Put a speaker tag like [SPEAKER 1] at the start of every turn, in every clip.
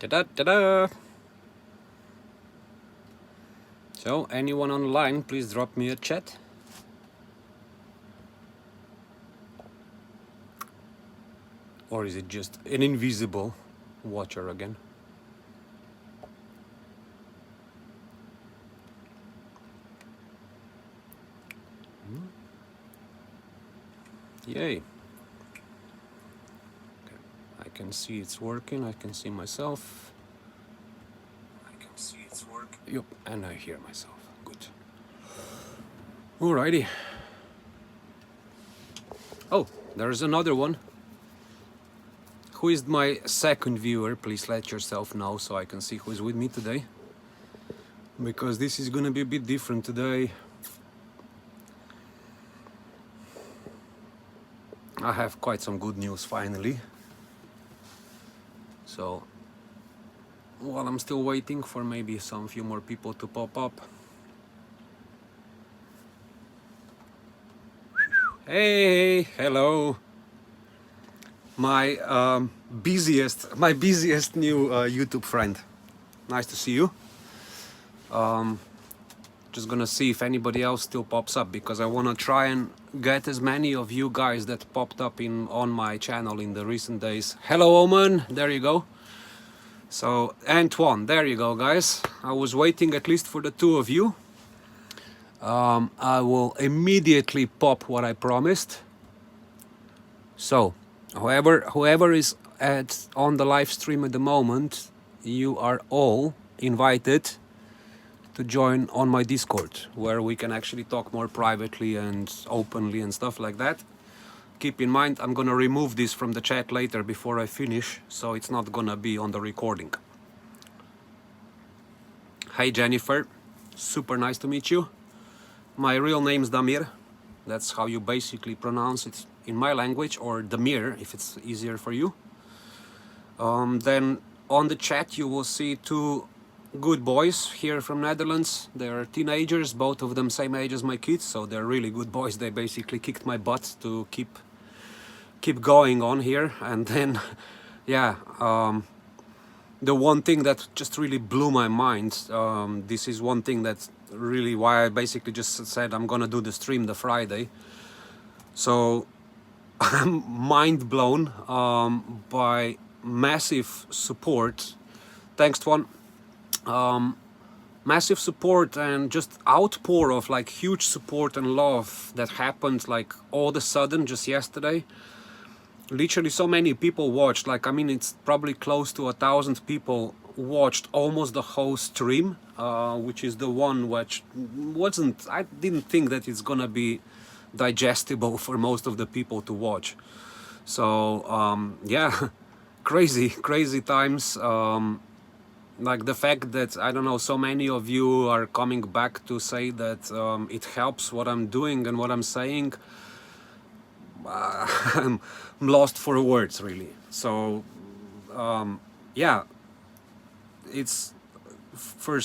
[SPEAKER 1] Ta-da, ta-da. So, anyone online, please drop me a chat. Or is it just an invisible watcher again? Yay. Okay. I can see it's working. I can see myself. I can see it's working. Yep, and I hear myself. Good. Alrighty. Oh, there's another one. Who is my second viewer? Please let yourself know so I can see who is with me today. Because this is gonna be a bit different today. I have quite some good news finally. So, while I'm still waiting for maybe some few more people to pop up. Hey, hello. My busiest new YouTube friend. Nice to see you. Just gonna see if anybody else still pops up because I wanna try and get as many of you guys that popped up on my channel in the recent days. Hello, Oman. There you go. So Antoine, there you go, guys. I was waiting at least for the two of you. I will immediately pop what I promised. So, whoever is on the live stream at the moment, you are all invited to join on my Discord, where we can actually talk more privately and openly and stuff like that. Keep in mind, I'm gonna remove this from the chat later before I finish, so it's not gonna be on the recording. Hey Jennifer, super nice to meet you. My real name's Damir. That's how you basically pronounce it in my language, or Damir if it's easier for you. Then on the chat you will see two good boys here from Netherlands. They're teenagers, both of them same age as my kids, so they're really good boys. They basically kicked my butt to keep going on here. And then yeah, the one thing that just really blew my mind, this is one thing that really why I basically just said I'm gonna do the stream the Friday. So I'm mind blown by massive support. Thanks to one. Massive support and just outpour of like huge support and love that happened like all of a sudden just yesterday. Literally so many people watched, like I mean it's probably close to 1,000 people watched almost the whole stream, which is the one which wasn't, I didn't think that it's gonna be digestible for most of the people to watch. So yeah, crazy times. Like the fact that, I don't know, so many of you are coming back to say that it helps what I'm doing and what I'm saying. I'm lost for words, really. So yeah, it's for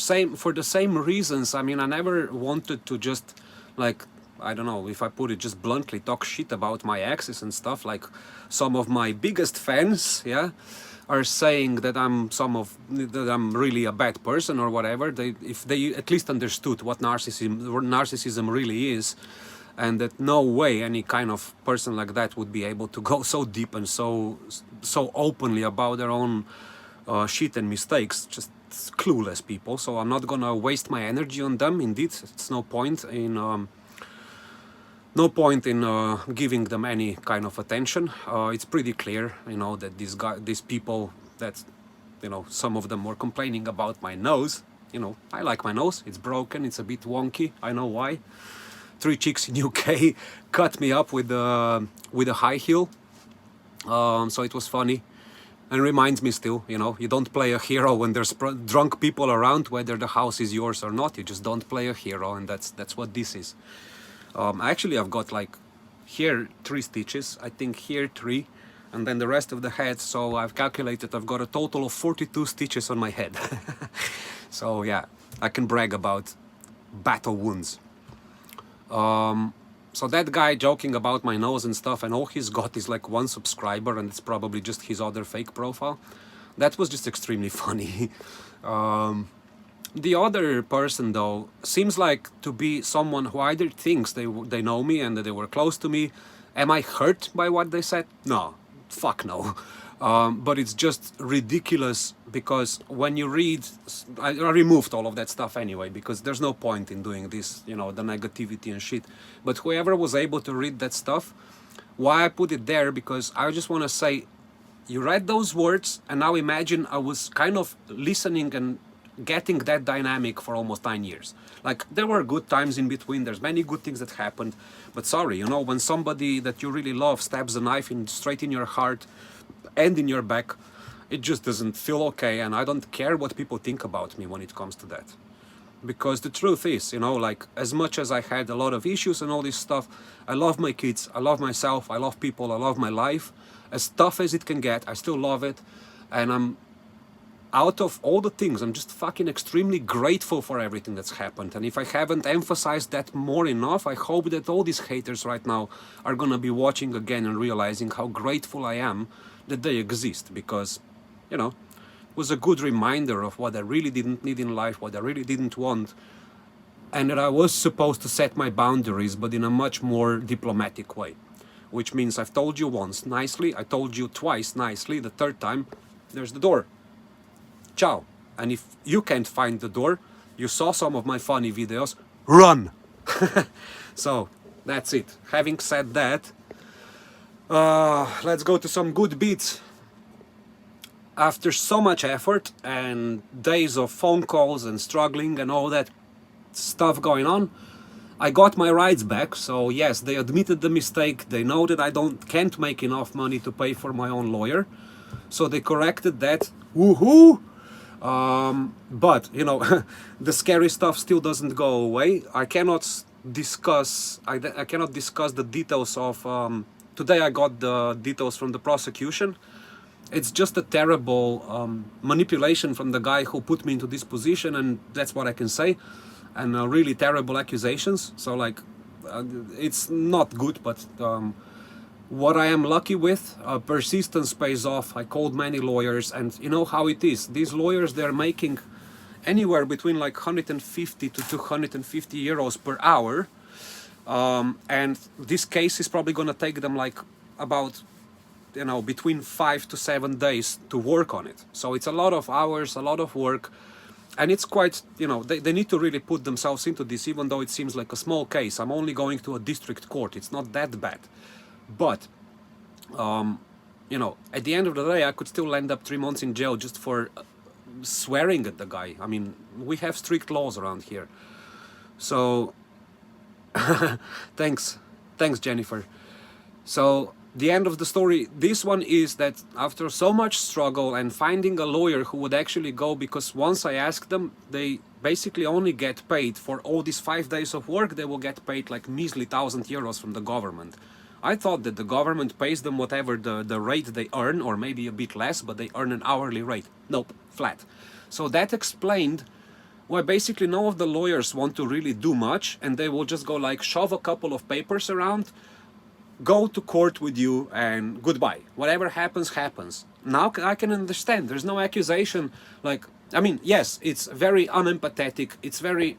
[SPEAKER 1] the same reasons. I mean, I never wanted to just, like, I don't know if I put it just bluntly, talk shit about my exes and stuff. Like some of my biggest fans, yeah, are saying that I'm really a bad person or whatever. If they at least understood what narcissism really is, and that no way any kind of person like that would be able to go so deep and so openly about their own shit and mistakes. Just clueless people. So I'm not gonna waste my energy on them. Indeed, it's no point in giving them any kind of attention. It's pretty clear, you know, that these people that, you know, some of them were complaining about my nose. You know, I like my nose. It's broken. It's a bit wonky. I know why. 3 chicks in UK cut me up with a high heel. So it was funny. And reminds me still, you know, you don't play a hero when there's drunk people around, whether the house is yours or not. You just don't play a hero, and that's what this is. Actually, I've got like here 3 stitches, I think here 3, and then the rest of the head. So I've calculated I've got a total of 42 stitches on my head. So yeah, I can brag about battle wounds. So that guy joking about my nose and stuff, and all he's got is like 1 subscriber, and it's probably just his other fake profile. That was just extremely funny. The other person, though, seems like to be someone who either thinks they know me and that they were close to me. Am I hurt by what they said? No, fuck no. But it's just ridiculous because when you read, I removed all of that stuff anyway because there's no point in doing this, you know, the negativity and shit. But whoever was able to read that stuff, why I put it there, because I just want to say, you read those words and now imagine I was kind of listening and getting that dynamic for almost 9 years. Like, there were good times in between, there's many good things that happened, but sorry, you know, when somebody that you really love stabs a knife in straight in your heart and in your back, it just doesn't feel okay, and I don't care what people think about me when it comes to that. Because the truth is, you know, like, as much as I had a lot of issues and all this stuff, I love my kids, I love myself, I love people, I love my life. As tough as it can get, I still love it, and I'm, out of all the things, I'm just fucking extremely grateful for everything that's happened. And if I haven't emphasized that more enough, I hope that all these haters right now are gonna be watching again and realizing how grateful I am that they exist, because, you know, it was a good reminder of what I really didn't need in life, what I really didn't want, and that I was supposed to set my boundaries, but in a much more diplomatic way. Which means I've told you once nicely, I told you twice nicely, the third time, there's the door. Ciao. And if you can't find the door, you saw some of my funny videos, run! So, that's it. Having said that, let's go to some good beats. After so much effort and days of phone calls and struggling and all that stuff going on, I got my rights back. So yes, they admitted the mistake. They know that I can't make enough money to pay for my own lawyer. So they corrected that. Woohoo! But, you know, the scary stuff still doesn't go away. I cannot discuss the details of... today I got the details from the prosecution. It's just a terrible manipulation from the guy who put me into this position, and that's what I can say. And really terrible accusations. So, like, it's not good, but... what I am lucky with, persistence pays off. I called many lawyers, and you know how it is. These lawyers, they're making anywhere between like 150 to 250 euros per hour. And this case is probably going to take them like about, you know, between 5 to 7 days to work on it. So it's a lot of hours, a lot of work. And it's quite, you know, they need to really put themselves into this, even though it seems like a small case. I'm only going to a district court. It's not that bad. But, you know, at the end of the day, I could still end up 3 months in jail just for swearing at the guy. I mean, we have strict laws around here. So, thanks, Jennifer. So, the end of the story, this one is that after so much struggle and finding a lawyer who would actually go, because once I asked them, they basically only get paid for all these 5 days of work. They will get paid like measly 1,000 euros from the government. I thought that the government pays them whatever the rate they earn, or maybe a bit less, but they earn an hourly rate. Nope, flat. So that explained why basically none of the lawyers want to really do much, and they will just go like shove a couple of papers around, go to court with you, and goodbye. Whatever happens, happens. Now I can understand. There's no accusation. Like, I mean, yes, it's very unempathetic. It's very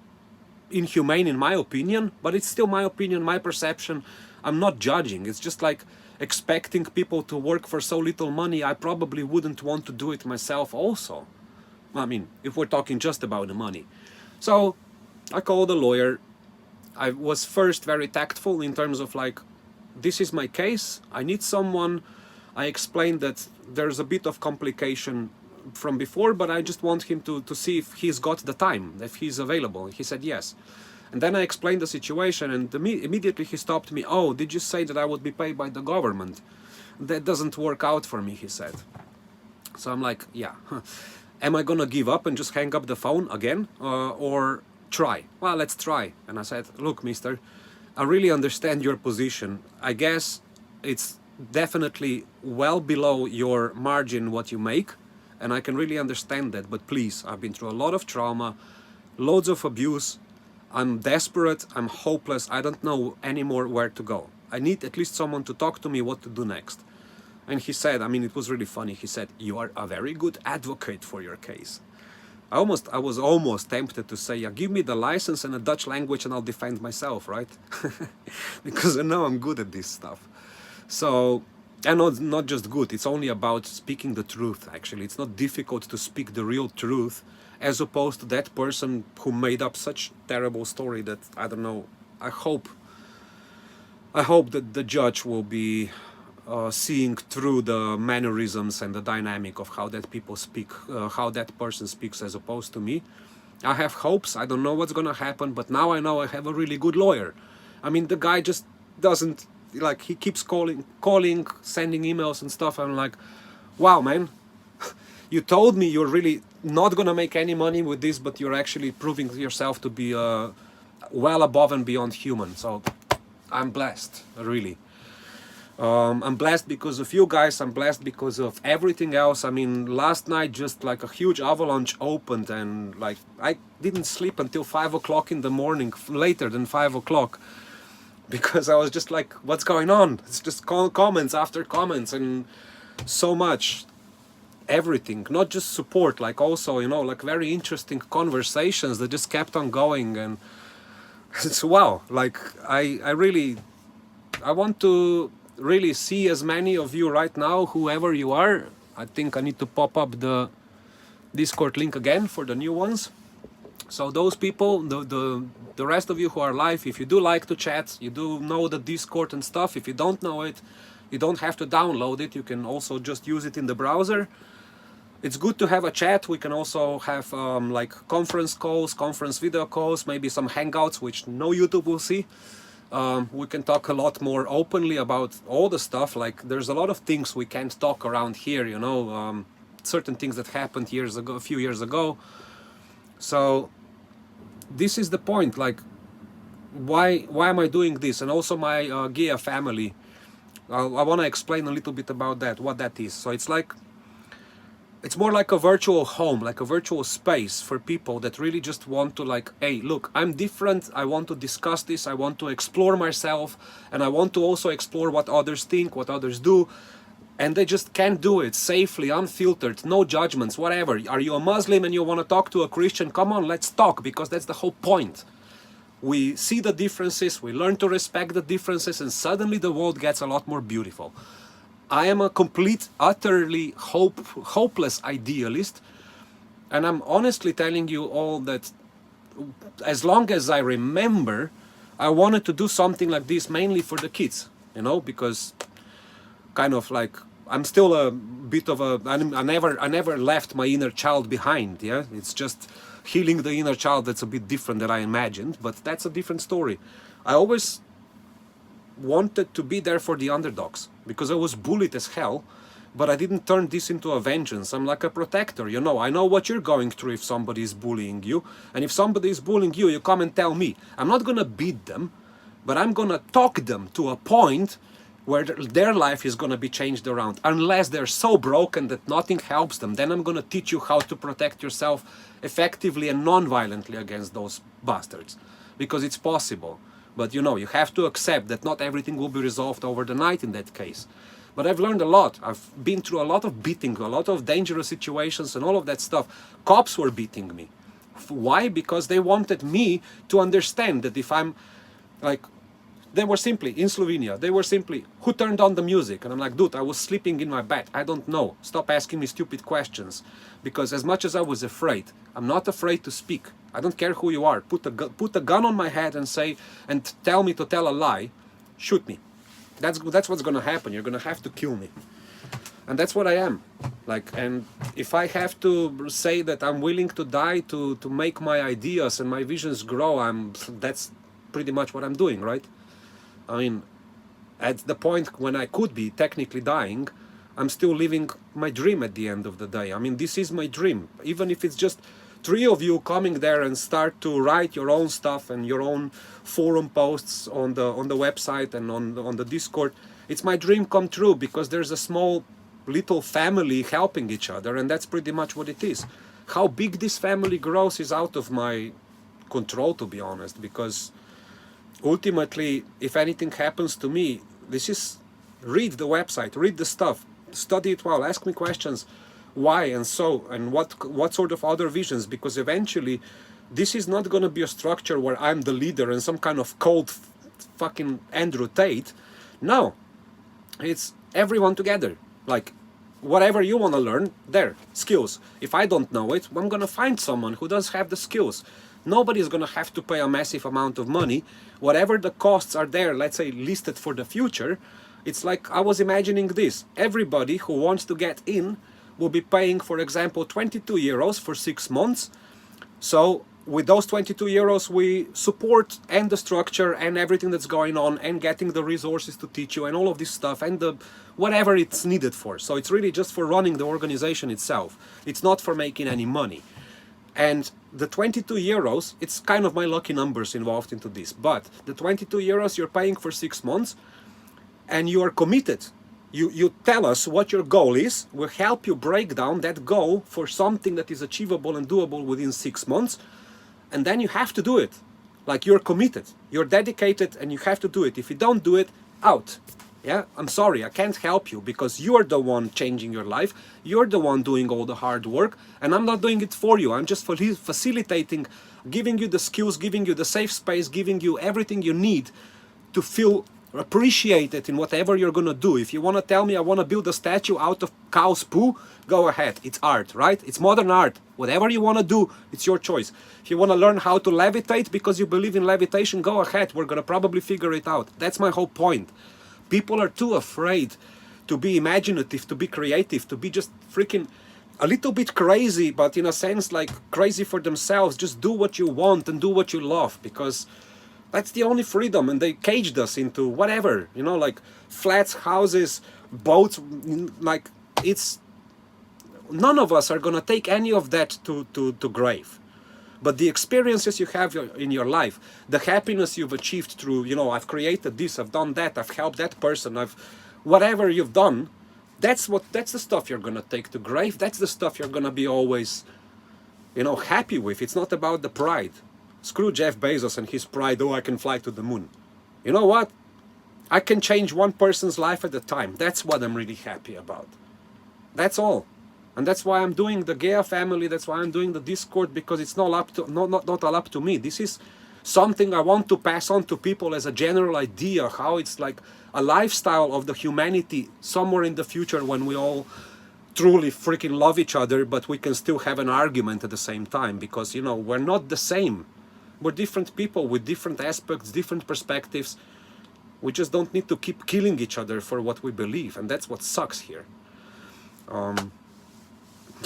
[SPEAKER 1] inhumane in my opinion, but it's still my opinion, my perception. I'm not judging. It's just like expecting people to work for so little money. I probably wouldn't want to do it myself also. I mean, if we're talking just about the money. So I called a lawyer. I was first very tactful in terms of like, this is my case. I need someone. I explained that there's a bit of complication from before, but I just want him to see if he's got the time, if he's available. He said yes. And then I explained the situation, and immediately he stopped me. Oh, did you say that I would be paid by the government? That doesn't work out for me, he said. So I'm like, yeah. Am I gonna give up and just hang up the phone again? Or try? Well, let's try. And I said, look, mister, I really understand your position. I guess it's definitely well below your margin what you make, and I can really understand that, but please, I've been through a lot of trauma, loads of abuse. I'm desperate, I'm hopeless, I don't know anymore where to go. I need at least someone to talk to me what to do next. And he said, I mean, it was really funny. He said, "You are a very good advocate for your case." I was almost tempted to say, yeah, give me the license and a Dutch language and I'll defend myself, right? Because I know I'm good at this stuff. So, and not just good, it's only about speaking the truth, actually. It's not difficult to speak the real truth, as opposed to that person who made up such terrible story that, I don't know, I hope that the judge will be seeing through the mannerisms and the dynamic of how that people speak, how that person speaks as opposed to me. I have hopes. I don't know what's gonna happen, but now I know I have a really good lawyer. I mean, the guy just doesn't, like, he keeps calling, sending emails and stuff. I'm like, wow, man, you told me you're really not gonna make any money with this, but you're actually proving yourself to be well above and beyond human. So I'm blessed, really. I'm blessed because of you guys. I'm blessed because of everything else. I mean, last night just like a huge avalanche opened, and like I didn't sleep until 5 o'clock in the morning, later than 5 o'clock, because I was just like, what's going on? It's just comments after comments, and so much, everything, not just support, like also, you know, like very interesting conversations that just kept on going. And it's wow, like I really, I want to really see as many of you right now, whoever you are. I think I need to pop up the Discord link again for the new ones. So those people, the rest of you who are live, if you do like to chat, you do know the Discord and stuff. If you don't know it, you don't have to download it. You can also just use it in the browser. It's good to have a chat. We can also have like conference calls, conference video calls, maybe some hangouts, which no YouTube will see. We can talk a lot more openly about all the stuff. Like, there's a lot of things we can't talk around here, you know, certain things that happened years ago, a few years ago. So this is the point, like, why am I doing this? And also my Gia family, I want to explain a little bit about that, what that is. So it's like, it's more like a virtual home, like a virtual space for people that really just want to, like, hey, look, I'm different, I want to discuss this, I want to explore myself, and I want to also explore what others think, what others do, and they just can't do it safely, unfiltered, no judgments, whatever. Are you a Muslim and you want to talk to a Christian? Come on, let's talk, because that's the whole point. We see the differences, we learn to respect the differences, and suddenly the world gets a lot more beautiful. I am a complete, utterly hopeless idealist, and I'm honestly telling you all that as long as I remember, I wanted to do something like this mainly for the kids, you know, because kind of like I'm still a bit of a, I never left my inner child behind, yeah? It's just healing the inner child that's a bit different than I imagined, but that's a different story. I always wanted to be there for the underdogs, because I was bullied as hell, but I didn't turn this into a vengeance. I'm like a protector, you know. I know what you're going through if somebody is bullying you, and if somebody is bullying you, you come and tell me. I'm not gonna beat them, but I'm gonna talk them to a point where their life is gonna be changed around. Unless they're so broken that nothing helps them, then I'm gonna teach you how to protect yourself effectively and non-violently against those bastards, because it's possible. But you know, you have to accept that not everything will be resolved over the night in that case. But I've learned a lot. I've been through a lot of beating, a lot of dangerous situations and all of that stuff. Cops were beating me. Why? Because they wanted me to understand that if I'm like, they were simply, in Slovenia, they were simply, who turned on the music? And I'm like, dude, I was sleeping in my bed. I don't know. Stop asking me stupid questions. Because as much as I was afraid, I'm not afraid to speak. I don't care who you are. Put a gun on my head and say, and tell me to tell a lie, shoot me. That's what's gonna happen. You're gonna have to kill me. And that's what I am. Like, and if I have to say that I'm willing to die to make my ideas and my visions grow, that's pretty much what I'm doing, right? I mean, at the point when I could be technically dying, I'm still living my dream at the end of the day. I mean, this is my dream. Even if it's just 3 of you coming there and start to write your own stuff and your own forum posts on the website and on the Discord, it's my dream come true, because there's a small little family helping each other, and that's pretty much what it is. How big this family grows is out of my control, to be honest, because ultimately, if anything happens to me, read the website, read the stuff. study it well, ask me questions, why and so, and what sort of other visions, because eventually this is not going to be a structure where I'm the leader and some kind of cold fucking Andrew Tate. No, it's everyone together. Like, whatever you want to learn, there, skills. If I don't know it, I'm going to find someone who does have the skills. Nobody is going to have to pay a massive amount of money. Whatever the costs are there, let's say listed for the future, it's like I was imagining this. Everybody who wants to get in will be paying, for example, 22 euros for 6 months. So with those 22 euros, we support and the structure and everything that's going on and getting the resources to teach you and all of this stuff and the whatever it's needed for. So it's really just for running the organization itself. It's not for making any money. And the 22 euros, it's kind of my lucky numbers involved into this. But the 22 euros you're paying for 6 months and you are committed. You tell us what your goal is. We'll help you break down that goal for something that is achievable and doable within 6 months. And then you have to do it. Like, you're committed, you're dedicated, and you have to do it. If you don't do it, out. Yeah, I'm sorry, I can't help you because you're the one changing your life. You're the one doing all the hard work, and I'm not doing it for you. I'm just facilitating, giving you the skills, giving you the safe space, giving you everything you need to feel appreciated in whatever you're gonna do. If you want to tell me I want to build a statue out of cow's poo, go ahead. It's art, right? It's modern art. Whatever you want to do, it's your choice. If you want to learn how to levitate because you believe in levitation, go ahead. We're gonna probably figure it out. That's my whole point. People are too afraid to be imaginative, to be creative, to be just freaking a little bit crazy, but in a sense like crazy for themselves. Just do what you want and do what you love, because that's the only freedom. And they caged us into whatever, you know, like flats, houses, boats. Like, it's none of us are gonna take any of that to grave. But the experiences you have in your life, the happiness you've achieved through, you know, I've created this, I've done that, I've helped that person, I've whatever you've done, that's the stuff you're gonna take to grave. That's the stuff you're gonna be always, you know, happy with. It's not about the pride. Screw Jeff Bezos and his pride. Oh, I can fly to the moon. You know what? I can change one person's life at a time. That's what I'm really happy about. That's all. And that's why I'm doing the Gaia family. That's why I'm doing the Discord, because it's not all up to me. This is something I want to pass on to people as a general idea, how it's like a lifestyle of the humanity somewhere in the future when we all truly freaking love each other, but we can still have an argument at the same time, because, you know, we're not the same. We're different people with different aspects, different perspectives. We just don't need to keep killing each other for what we believe, and that's what sucks here.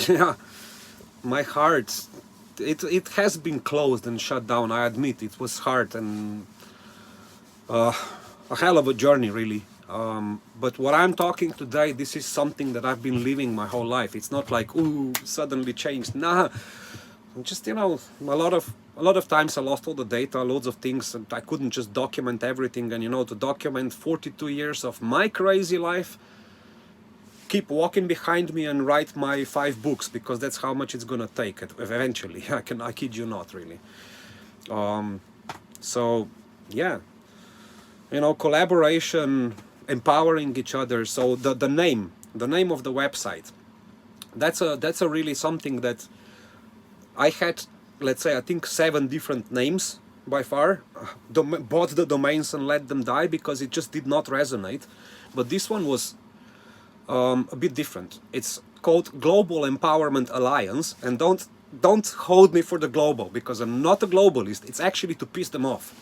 [SPEAKER 1] Yeah, my heart, it has been closed and shut down. I admit it was hard and a hell of a journey, really. But what I'm talking today, this is something that I've been living my whole life. It's not like, ooh, suddenly changed. Nah, just, you know, a lot of times I lost all the data, loads of things, and I couldn't just document everything. And, you know, to document 42 years of my crazy life, keep walking behind me and write my 5 books, because that's how much it's gonna take eventually. I kid you not, really. So yeah, you know, collaboration, empowering each other. So the name of the website, that's a really something that I had, let's say, I think 7 different names by far. Bought the domains and let them die because it just did not resonate. But this one was a bit different. It's called Global Empowerment Alliance, and don't hold me for the global, because I'm not a globalist. It's actually to piss them off.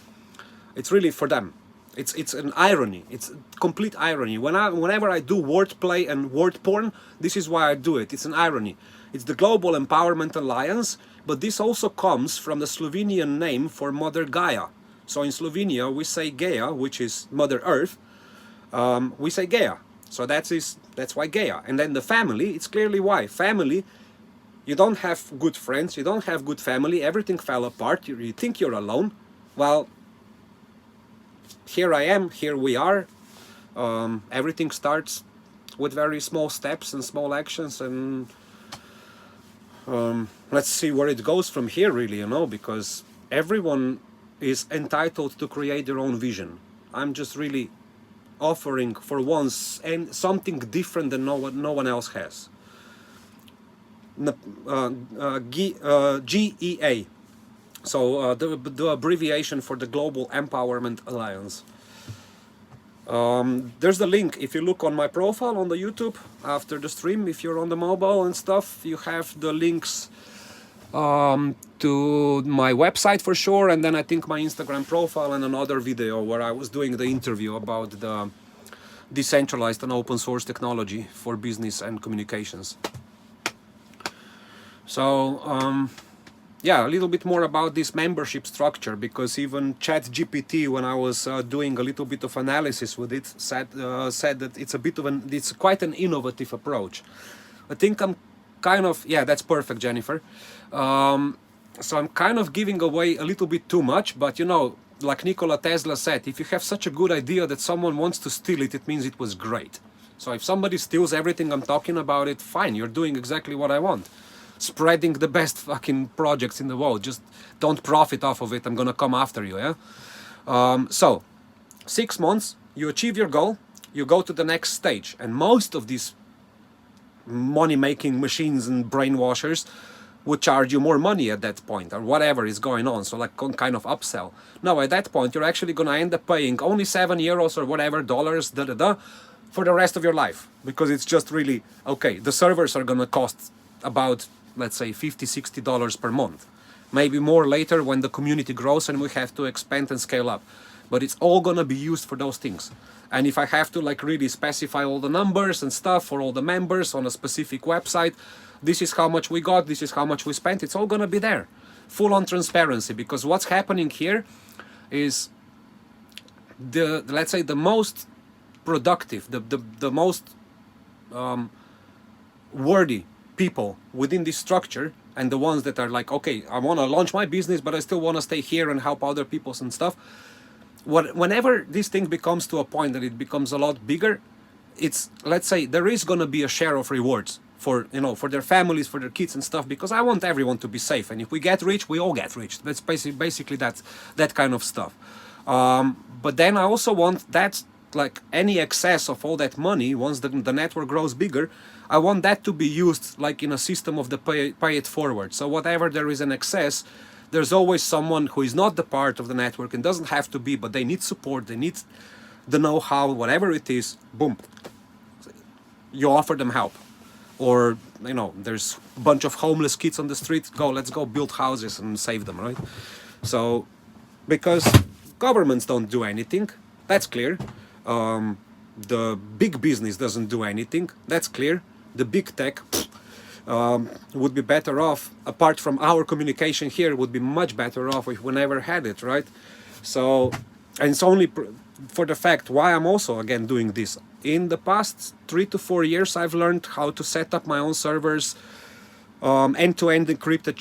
[SPEAKER 1] It's really for them. It's an irony. It's complete irony. Whenever I do wordplay and word porn, this is why I do it. It's an irony. It's the Global Empowerment Alliance, but this also comes from the Slovenian name for Mother Gaia. So in Slovenia we say Gaia, which is Mother Earth. We say Gaia. So that's why Gaia. And then the family, it's clearly why. Family, you don't have good friends, you don't have good family, everything fell apart, you think you're alone. Well, here I am, here we are. Everything starts with very small steps and small actions, and let's see where it goes from here, really, you know, because everyone is entitled to create their own vision. I'm just really offering for once and something different than no one else has. GEA, so the abbreviation for the Global Empowerment Alliance. There's the link. If you look on my profile on the YouTube after the stream, if you're on the mobile and stuff, you have the links to my website for sure, and then I think my Instagram profile and another video where I was doing the interview about the decentralized and open source technology for business and communications. So yeah, a little bit more about this membership structure, because even ChatGPT, when I was doing a little bit of analysis with it, said that it's quite an innovative approach. I think I'm kind of, yeah, that's perfect, Jennifer. So I'm kind of giving away a little bit too much, but you know, like Nikola Tesla said, if you have such a good idea that someone wants to steal it, it means it was great. So if somebody steals everything I'm talking about, it fine, you're doing exactly what I want. Spreading the best fucking projects in the world. Just don't profit off of it. I'm gonna come after you, yeah? So 6 months, you achieve your goal, you go to the next stage, and most of these money-making machines and brainwashers would charge you more money at that point, or whatever is going on, so like kind of upsell. Now at that point, you're actually gonna end up paying only €7 or whatever, dollars, for the rest of your life, because it's just really, okay, the servers are gonna cost about, let's say, $50–60 per month, maybe more later when the community grows and we have to expand and scale up, but it's all gonna be used for those things. And if I have to like really specify all the numbers and stuff for all the members on a specific website, this is how much we got, this is how much we spent, it's all gonna be there, full on transparency. Because what's happening here is let's say the most productive, the most worthy people within this structure, and the ones that are like, okay, I want to launch my business but I still want to stay here and help other people and stuff, whenever this thing becomes to a point that it becomes a lot bigger, it's, let's say, there is going to be a share of rewards for, you know, for their families, for their kids and stuff, because I want everyone to be safe, and if we get rich, we all get rich. That's basically that kind of stuff. But then I also want that, like any excess of all that money, once the network grows bigger, I want that to be used like in a system of the pay it forward. So whatever there is an excess, there's always someone who is not the part of the network, and doesn't have to be, but they need support, they need the know-how, whatever it is, boom, you offer them help. Or, you know, there's a bunch of homeless kids on the street, let's go build houses and save them, right? So, because governments don't do anything, that's clear. The big business doesn't do anything, that's clear. The big tech would be better off, apart from our communication here, would be much better off if we never had it, right? So, and it's only for the fact why I'm also again doing this. In the past 3 to 4 years, I've learned how to set up my own servers, end-to-end encrypted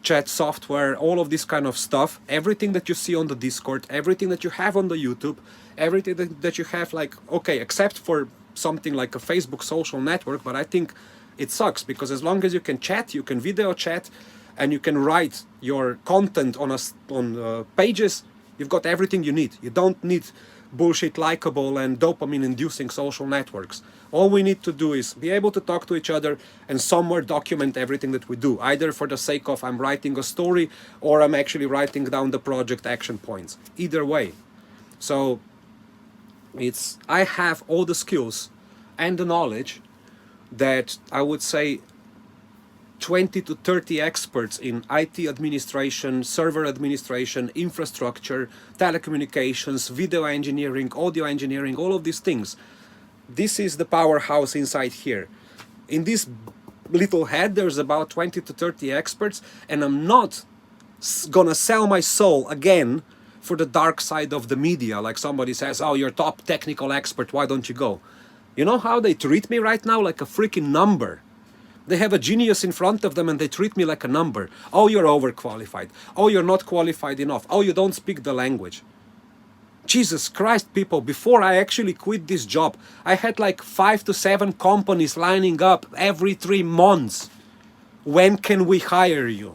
[SPEAKER 1] chat software, all of this kind of stuff. Everything that you see on the Discord, everything that you have on the YouTube, everything that you have, like, okay, except for something like a Facebook social network, but I think it sucks, because as long as you can chat, you can video chat, and you can write your content on pages, you've got everything you need. You don't need bullshit likable and dopamine inducing social networks. All we need to do is be able to talk to each other and somewhere document everything that we do, either for the sake of I'm writing a story or I'm actually writing down the project action points. Either way. So I have all the skills and the knowledge that I would say 20 to 30 experts in IT administration, server administration, infrastructure, telecommunications, video engineering, audio engineering, all of these things. This is the powerhouse inside here. In this little head, there's about 20 to 30 experts, and I'm not gonna sell my soul again for the dark side of the media. Like somebody says, oh, you're top technical expert, why don't you go? You know how they treat me right now? Like a freaking number. They have a genius in front of them and they treat me like a number. Oh, you're overqualified. Oh, you're not qualified enough. Oh, you don't speak the language. Jesus Christ, people, before I actually quit this job, I had like 5 to 7 companies lining up every 3 months. When can we hire you?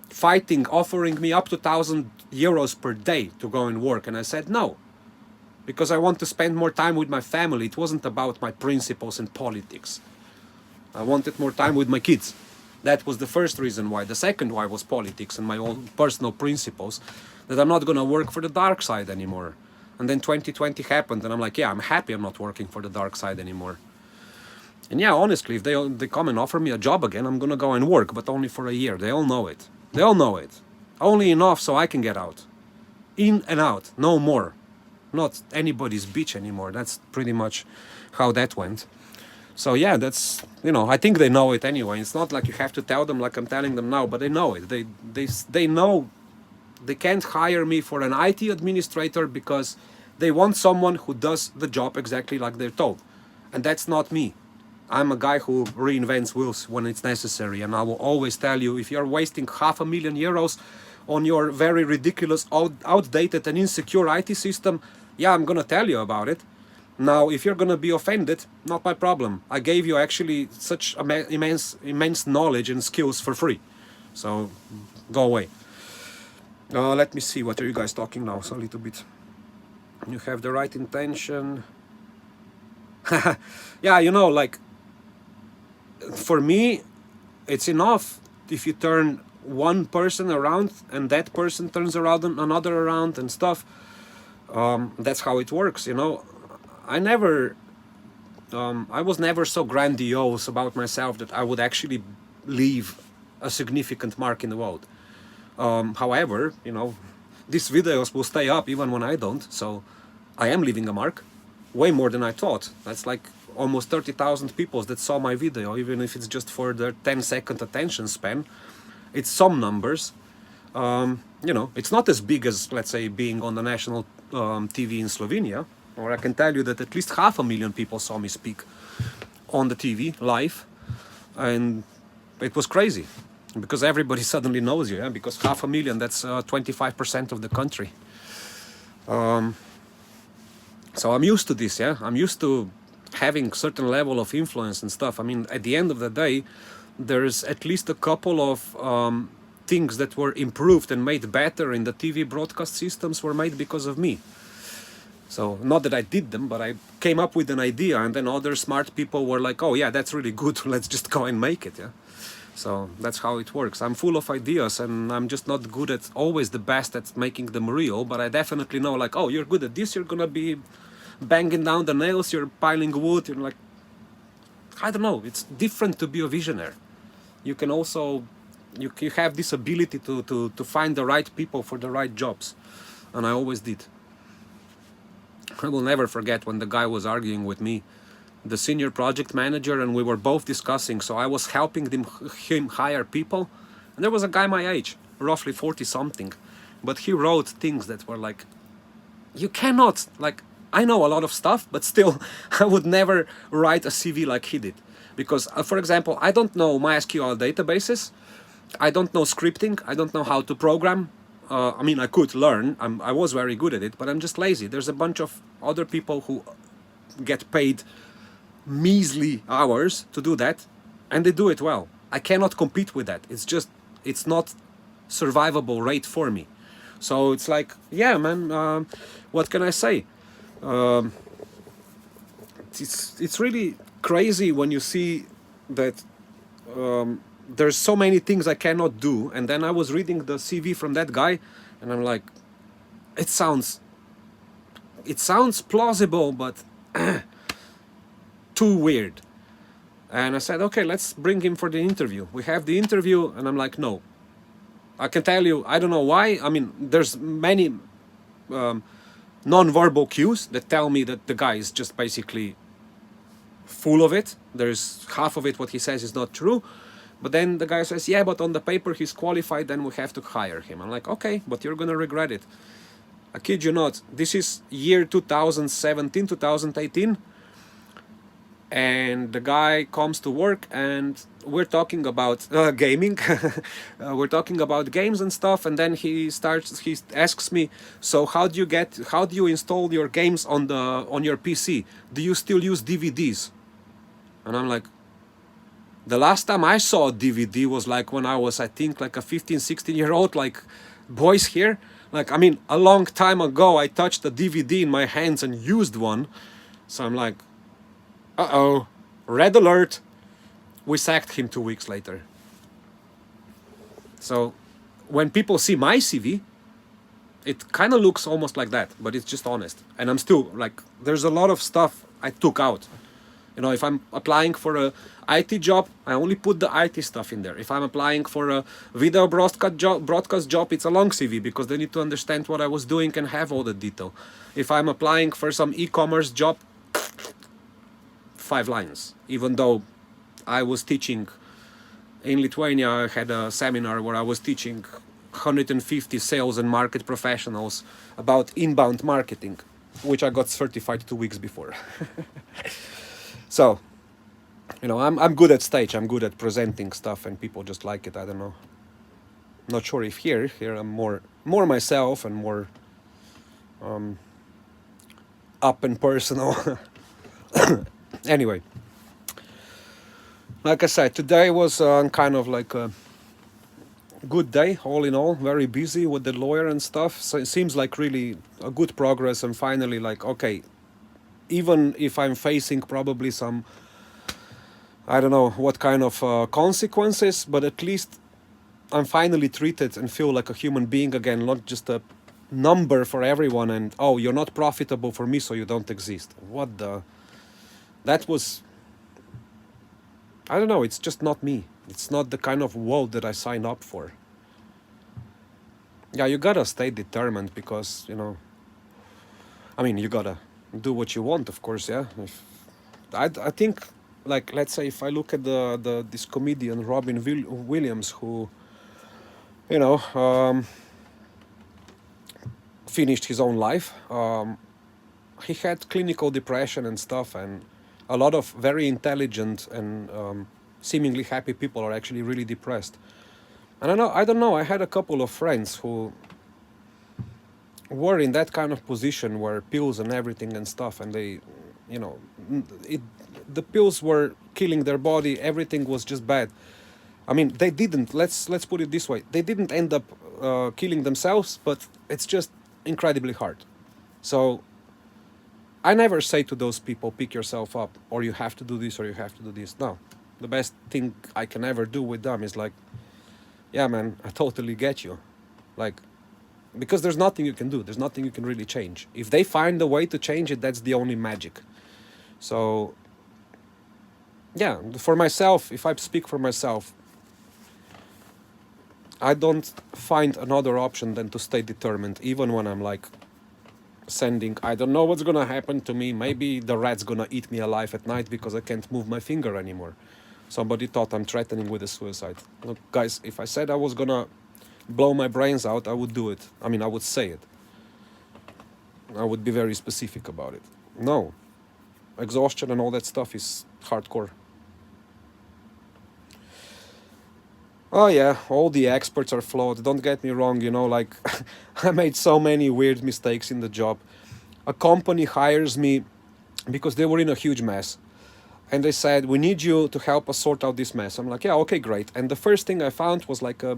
[SPEAKER 1] Fighting, offering me up to €1,000 per day to go and work. And I said no. because I want to spend more time with my family. It wasn't about my principles and politics. I wanted more time with my kids. That was the first reason why. The second why was politics and my own personal principles, that I'm not going to work for the dark side anymore. And then 2020 happened, and I'm like, yeah, I'm happy I'm not working for the dark side anymore. And yeah, honestly, if they come and offer me a job again, I'm going to go and work, but only for a year. They all know it. They all know it. Only enough so I can get out. In and out, no more. Not anybody's bitch anymore. That's pretty much how that went. So yeah, that's, you know, I think they know it anyway. It's not like you have to tell them like I'm telling them now, but they know it. They know they can't hire me for an IT administrator because they want someone who does the job exactly like they're told. And that's not me. I'm a guy who reinvents wheels when it's necessary, and I will always tell you, if you're wasting €500,000 on your very ridiculous, outdated and insecure IT system, yeah, I'm gonna tell you about it. Now, if you're gonna be offended, not my problem. I gave you actually such immense knowledge and skills for free. So, go away. Let me see, what are you guys talking now? So a little bit. You have the right intention. Yeah, you know, like, for me, it's enough if you turn one person around and that person turns around and another around and stuff. That's how it works, you know. I was never so grandiose about myself that I would actually leave a significant mark in the world. However, you know, these videos will stay up even when I don't, so I am leaving a mark. Way more than I thought. That's like almost 30,000 people that saw my video, even if it's just for their 10-second attention span. It's some numbers. You know, it's not as big as, let's say, being on the national TV in Slovenia, or I can tell you that at least 500,000 people saw me speak on the TV live, and it was crazy because everybody suddenly knows you, yeah? Because 500,000, that's 25% of the country. So I'm used to this, yeah. I'm used to having certain level of influence and stuff. I mean, at the end of the day, there's at least a couple of things that were improved and made better in the TV broadcast systems were made because of me. So not that I did them, but I came up with an idea, and then other smart people were like, oh yeah, that's really good, let's just go and make it, yeah. So that's how it works. I'm full of ideas, and I'm just not good at, always the best at making them real, but I definitely know, like, oh, you're good at this, you're gonna be banging down the nails, you're piling wood, you're like, I don't know, it's different to be a visionary. You can also, you have this ability to find the right people for the right jobs, and I always did. I will never forget when the guy was arguing with me, the senior project manager, and we were both discussing, so I was helping him hire people, and there was a guy my age, roughly 40 something, but he wrote things that were like, you cannot, like, I know a lot of stuff, but still I would never write a CV like he did, because for example, I don't know MySQL databases, I don't know scripting, I don't know how to program. I mean, I could learn, I was very good at it, but I'm just lazy. There's a bunch of other people who get paid measly hours to do that, and they do it well. I cannot compete with that. It's just, it's not survivable rate for me. So it's like, yeah, man, what can I say? It's really crazy when you see that there's so many things I cannot do, and then I was reading the CV from that guy, and I'm like, it sounds plausible, but too weird. And I said, okay, let's bring him for the interview. We have the interview, and I'm like, no. I can tell you, I don't know why. I mean, there's many non-verbal cues that tell me that the guy is just basically full of it. There's half of it, what he says is not true. But then the guy says, yeah, but on the paper he's qualified, then we have to hire him. I'm like, okay, but you're gonna regret it. I kid you not. This is year 2017, 2018. And the guy comes to work, and we're talking about gaming. We're talking about games and stuff, and then he asks me, so how do you install your games on your PC? Do you still use DVDs? And I'm like, the last time I saw a DVD was like when I was, I think, like a 15, 16-year-old, like boys here. Like, I mean, a long time ago, I touched a DVD in my hands and used one. So I'm like, uh-oh, red alert. We sacked him 2 weeks later. So when people see my CV, it kind of looks almost like that, but it's just honest. And I'm still like, there's a lot of stuff I took out. You know, if I'm applying for a IT job, I only put the IT stuff in there. If I'm applying for a video broadcast job, it's a long CV because they need to understand what I was doing and have all the detail. If I'm applying for some e-commerce job, 5 lines. Even though I was teaching in Lithuania, I had a seminar where I was teaching 150 sales and market professionals about inbound marketing, which I got certified 2 weeks before. So, you know, I'm good at stage. I'm good at presenting stuff, and people just like it. I don't know. Not sure if here I'm more myself and more up and personal. Anyway, like I said, today was kind of like a good day, all in all. Very busy with the lawyer and stuff. So it seems like really a good progress, and finally, like, okay, even if I'm facing probably some, I don't know what kind of consequences, but at least I'm finally treated and feel like a human being again, not just a number for everyone. And oh, you're not profitable for me, so you don't exist. What the? That was, I don't know, it's just not me. It's not the kind of world that I signed up for. Yeah, you gotta stay determined because, you know, I mean, you gotta do what you want, of course, yeah. If, I think, like, let's say if I look at this comedian Robin Williams, who, you know, finished his own life. He had clinical depression and stuff, and a lot of very intelligent and seemingly happy people are actually really depressed. And I don't know, I had a couple of friends who were in that kind of position where pills and everything and stuff, and they, you know, the pills were killing their body, everything was just bad. I mean, they didn't, let's put it this way, they didn't end up killing themselves, but it's just incredibly hard. So I never say to those people, pick yourself up, or you have to do this, or you have to do this. No, the best thing I can ever do with them is like, yeah, man, I totally get you. Like, because there's nothing you can do. There's nothing you can really change. If they find a way to change it, that's the only magic. So, yeah, for myself, if I speak for myself, I don't find another option than to stay determined, even when I'm like sending, I don't know what's gonna happen to me. Maybe the rat's gonna eat me alive at night because I can't move my finger anymore. Somebody thought I'm threatening with a suicide. Look, guys, if I said I was gonna blow my brains out, I would do it. I mean, I would say it. I would be very specific about it. No. Exhaustion and all that stuff is hardcore. Oh yeah, all the experts are flawed. Don't get me wrong, you know, like I made so many weird mistakes in the job. A company hires me because they were in a huge mess. And they said, we need you to help us sort out this mess. I'm like, yeah, okay, great. And the first thing I found was like a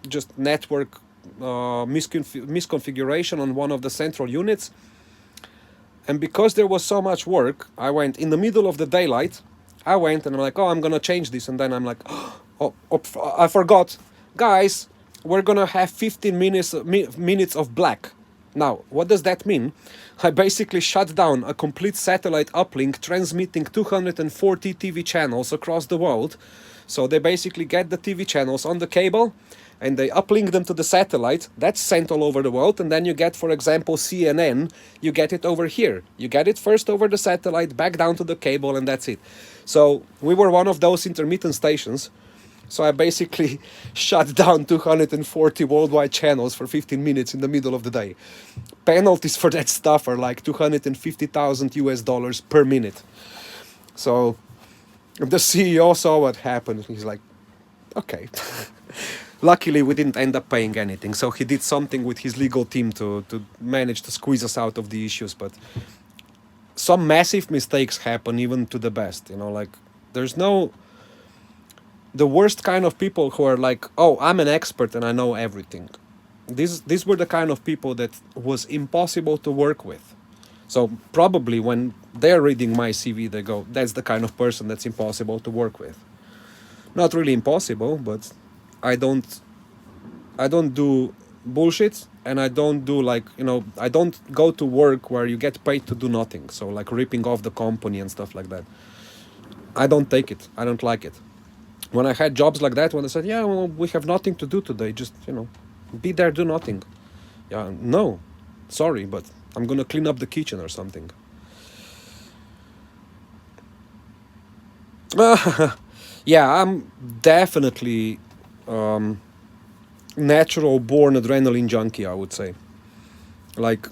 [SPEAKER 1] just network misconfiguration on one of the central units. And because there was so much work, I went in the middle of the daylight. I went and I'm like, oh, I'm gonna change this. And then I'm like, oh, I forgot. Guys, we're gonna have 15 minutes of black. Now, what does that mean? I basically shut down a complete satellite uplink transmitting 240 TV channels across the world. So they basically get the TV channels on the cable and they uplink them to the satellite. That's sent all over the world. And then you get, for example, CNN. You get it over here. You get it first over the satellite, back down to the cable, and that's it. So we were one of those intermittent stations. So I basically shut down 240 worldwide channels for 15 minutes in the middle of the day. Penalties for that stuff are like 250,000 US dollars per minute. So the CEO saw what happened. He's like, okay. Luckily, we didn't end up paying anything. So he did something with his legal team to manage to squeeze us out of the issues. But some massive mistakes happen even to the best. You know, like there's no... The worst kind of people who are like, oh, I'm an expert and I know everything. these were the kind of people that was impossible to work with. So probably when they're reading my CV, they go, "That's the kind of person that's impossible to work with." Not really impossible, but I don't I don't do bullshit, and I don't do, like, I don't go to work where you get paid to do nothing. So like ripping off the company and stuff like that. I don't take it. I don't like it. When I had jobs like that, when they said, "Yeah, well, we have nothing to do today, just, be there, do nothing." Yeah, no, sorry, but I'm gonna clean up the kitchen or something. Yeah, I'm definitely natural born adrenaline junkie, I would say. Like,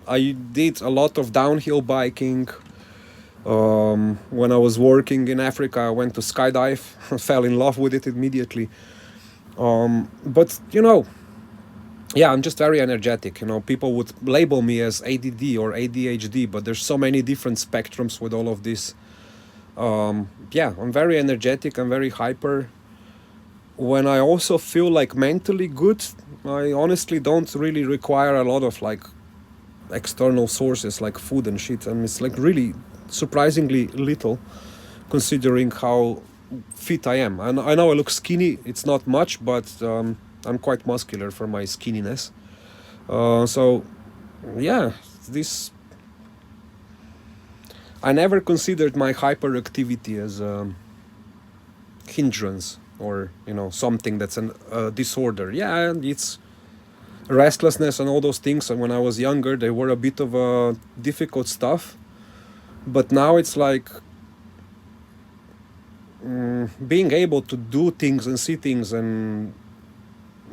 [SPEAKER 1] I did a lot of downhill biking. When I was working in Africa, I went to skydive, fell in love with it immediately. But yeah, I'm just very energetic. People would label me as ADD or ADHD, but there's so many different spectrums with all of this. Yeah, I'm very energetic. I'm very hyper. When I also feel like mentally good, I honestly don't really require a lot of like external sources like food and shit. And it's like really surprisingly little considering how fit I am. I know I look skinny, it's not much, but I'm quite muscular for my skinniness. So, yeah, this. I never considered my hyperactivity as a hindrance or, something that's a disorder. Yeah, it's restlessness and all those things. And when I was younger, they were a bit of a difficult stuff. But now it's like being able to do things and see things and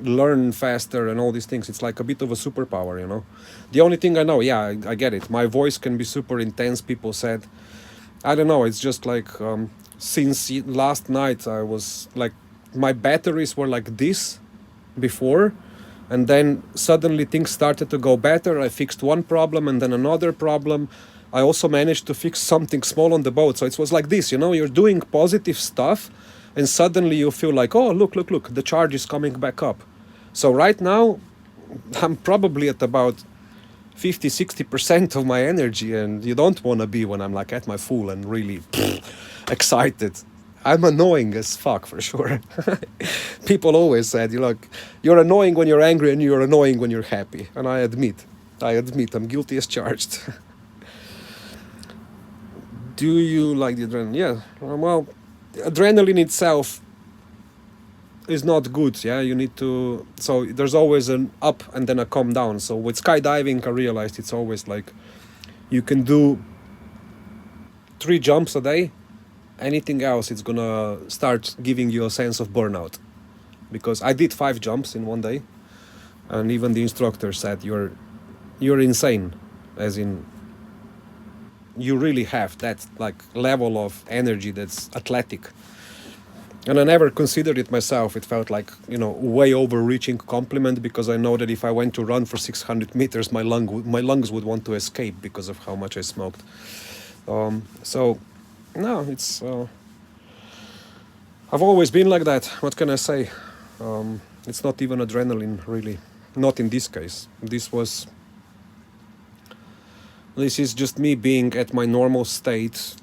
[SPEAKER 1] learn faster and all these things. It's like a bit of a superpower. The only thing I know, yeah, I get it. My voice can be super intense. People said, I don't know. It's just like since last night, I was like, my batteries were like this before, and then suddenly things started to go better. I fixed one problem and then another problem. I also managed to fix something small on the boat. So it was like this, you're doing positive stuff and suddenly you feel like, oh, look, the charge is coming back up. So right now, I'm probably at about 50-60% of my energy, and you don't want to be when I'm like at my full and really excited. I'm annoying as fuck for sure. People always said, you're annoying when you're angry and you're annoying when you're happy. And I admit, I'm guilty as charged. Do you like the adrenaline? Yeah. Well, adrenaline itself is not good. Yeah, you need to. So there's always an up and then a come down. So with skydiving, I realized it's always like you can do 3 jumps a day. Anything else, it's gonna start giving you a sense of burnout. Because I did 5 jumps in one day, and even the instructor said you're insane, as in you really have that like level of energy that's athletic. And I never considered it myself. It felt like, way overreaching compliment, because I know that if I went to run for 600 meters, my lungs would want to escape because of how much I smoked. So, no, it's. I've always been like that. What can I say? It's not even adrenaline, really. Not in this case. This is just me being at my normal state,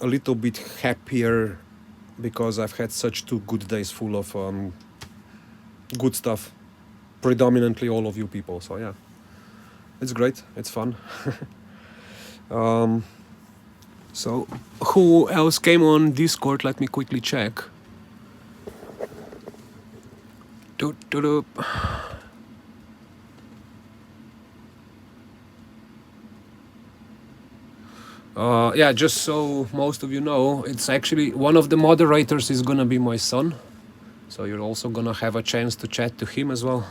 [SPEAKER 1] a little bit happier, because I've had such 2 good days full of good stuff. Predominantly all of you people. So yeah, it's great. It's fun. So who else came on Discord? Let me quickly check. Yeah, just so most of you know, it's actually one of the moderators is gonna be my son. So you're also gonna have a chance to chat to him as well.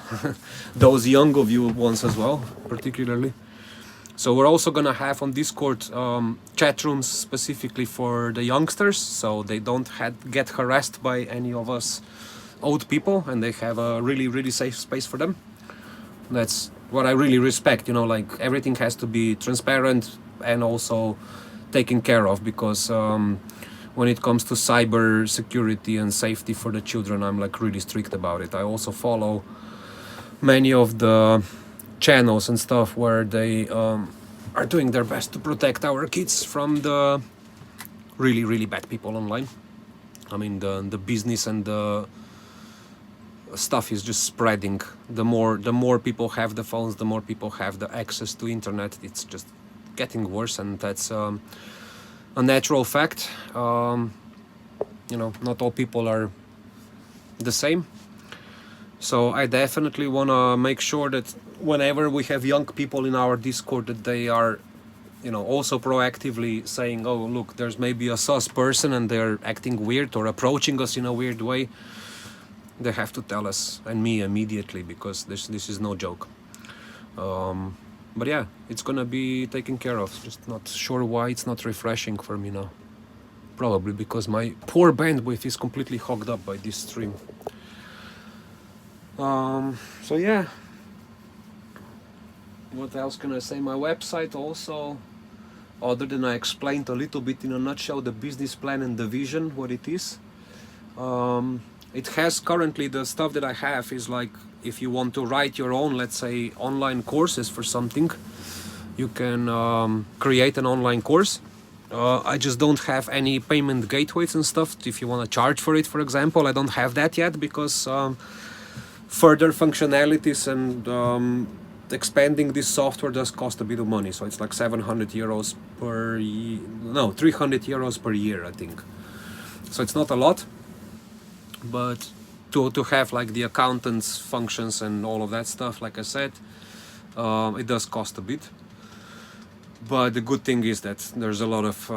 [SPEAKER 1] Those young of you ones as well, particularly. So we're also gonna have on Discord chat rooms specifically for the youngsters, so they don't get harassed by any of us old people, and they have a really, really safe space for them. That's what I really respect. Like everything has to be transparent and also taken care of, because when it comes to cyber security and safety for the children, I'm like really strict about it. I also follow many of the channels and stuff where they are doing their best to protect our kids from the really bad people online. I mean, the business and the stuff is just spreading. The more people have the phones, the more people have the access to internet. It's just getting worse, and that's a natural fact. Not all people are the same. So I definitely want to make sure that whenever we have young people in our Discord, that they are, also proactively saying, oh, look, there's maybe a sus person and they're acting weird or approaching us in a weird way. They have to tell us and me immediately, because this is no joke. But yeah, it's gonna be taken care of. Just not sure why it's not refreshing for me now. Probably because my poor bandwidth is completely hogged up by this stream. So yeah. What else can I say? My website also, other than I explained a little bit in a nutshell the business plan and the vision, what it is. It has currently, the stuff that I have is like, if you want to write your own, let's say, online courses for something, you can create an online course. I just don't have any payment gateways and stuff. If you want to charge for it, for example, I don't have that yet, because further functionalities and expanding this software does cost a bit of money. So it's like 700 euros per year, no, 300 euros per year, I think. So it's not a lot, but to have like the accountant's functions and all of that stuff, like I said, it does cost a bit. But the good thing is that there's a lot of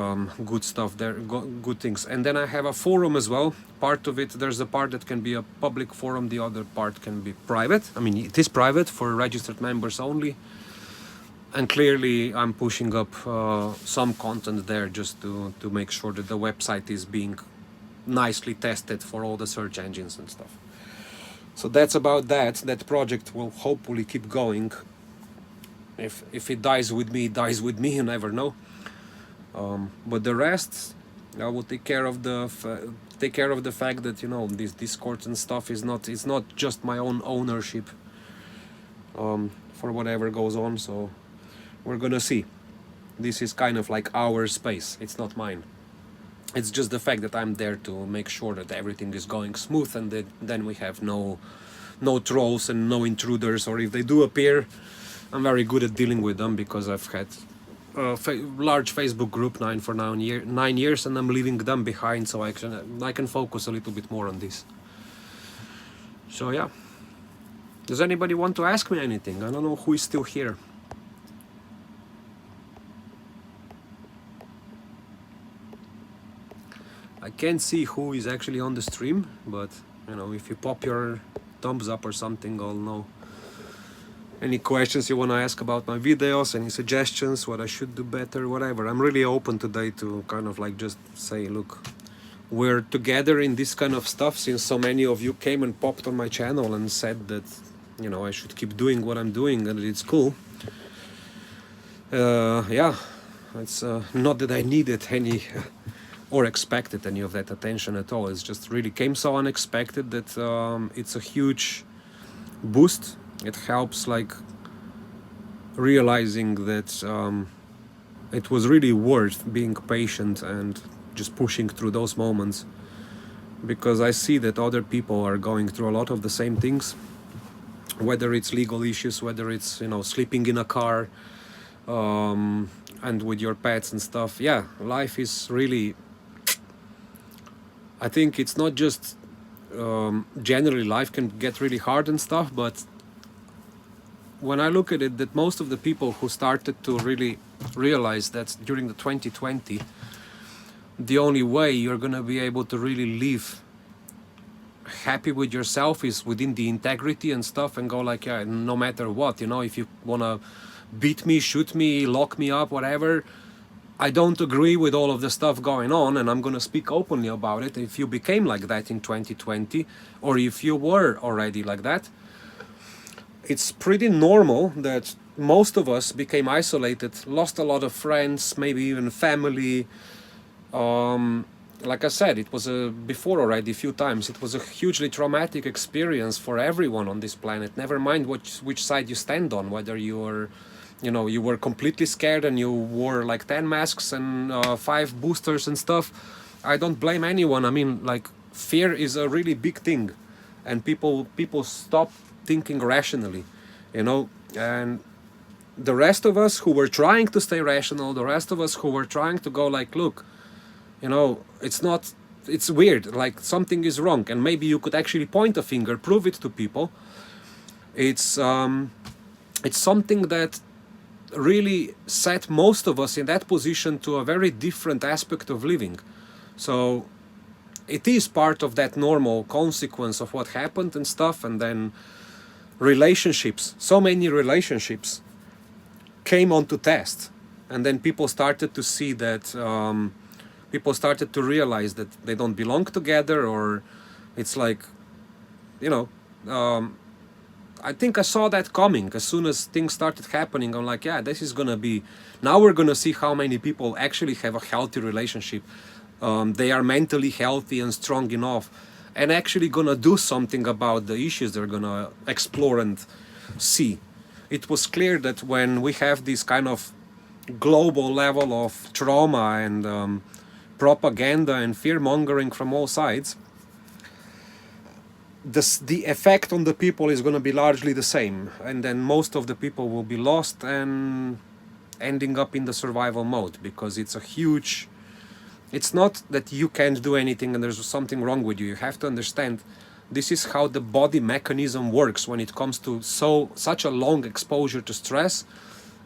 [SPEAKER 1] good stuff there, good things. And then I have a forum as well. Part of it, there's a part that can be a public forum, the other part can be private. I mean, it is private for registered members only. And clearly I'm pushing up some content there just to make sure that the website is being nicely tested for all the search engines and stuff. So that's about that. That project will hopefully keep going. If it dies with me, it dies with me. You never know. But the rest, I will take care of the fact that this Discord and stuff is not. It's not just my own ownership. For whatever goes on, so we're gonna see. This is kind of like our space. It's not mine. It's just the fact that I'm there to make sure that everything is going smooth, and that then we have no trolls and no intruders, or if they do appear, I'm very good at dealing with them, because I've had a large Facebook group for 9 years, and I'm leaving them behind, so I can focus a little bit more on this. So yeah. Does anybody want to ask me anything? I don't know who is still here. I can't see who is actually on the stream, but if you pop your thumbs up or something, I'll know. Any questions you want to ask about my videos, any suggestions, what I should do better, whatever. I'm really open today to kind of like just say, look, we're together in this kind of stuff, since so many of you came and popped on my channel and said that, I should keep doing what I'm doing and it's cool. Yeah, it's not that I needed any or expected any of that attention at all. It's just really came so unexpected that it's a huge boost. It helps like realizing that it was really worth being patient and just pushing through those moments, because I see that other people are going through a lot of the same things, whether it's legal issues, whether it's sleeping in a car and with your pets and stuff. Yeah, life is really, I think it's not just generally life can get really hard and stuff, but when I look at it, that most of the people who started to really realize that during the 2020, the only way you're gonna be able to really live happy with yourself is within the integrity and stuff, and go like, yeah, no matter what, if you wanna beat me, shoot me, lock me up, whatever, I don't agree with all of the stuff going on, and I'm gonna speak openly about it. If you became like that in 2020, or if you were already like that, it's pretty normal that most of us became isolated, lost a lot of friends, maybe even family, like I said, it was before already a few times. It was a hugely traumatic experience for everyone on this planet. Never mind which side you stand on, whether you are, you know, you were completely scared and you wore like 10 masks and 5 boosters and stuff. I don't blame anyone. I mean, like, fear is a really big thing, and people stop thinking rationally, you know. And the rest of us who were trying to stay rational, the rest of us who were trying to go like, look, you know, it's not, it's weird, like something is wrong, and maybe you could actually point a finger, prove it to people. It's something that really set most of us in that position to a very different aspect of living. So it is part of that normal consequence of what happened and stuff. And then relationships, so many relationships came onto test, and then people started to see that people started to realize that they don't belong together, or it's like, you know, I think I saw that coming. As soon as things started happening, I'm like, yeah, this is gonna be, now we're gonna see how many people actually have a healthy relationship. They are mentally healthy and strong enough, and actually gonna do something about the issues they're gonna explore and see. It was clear that when we have this kind of global level of trauma and propaganda and fear mongering from all sides, the effect on the people is going to be largely the same, and then most of the people will be lost and ending up in the survival mode, because it's a huge, it's not that you can't do anything and there's something wrong with you. You have to understand, this is how the body mechanism works when it comes to such a long exposure to stress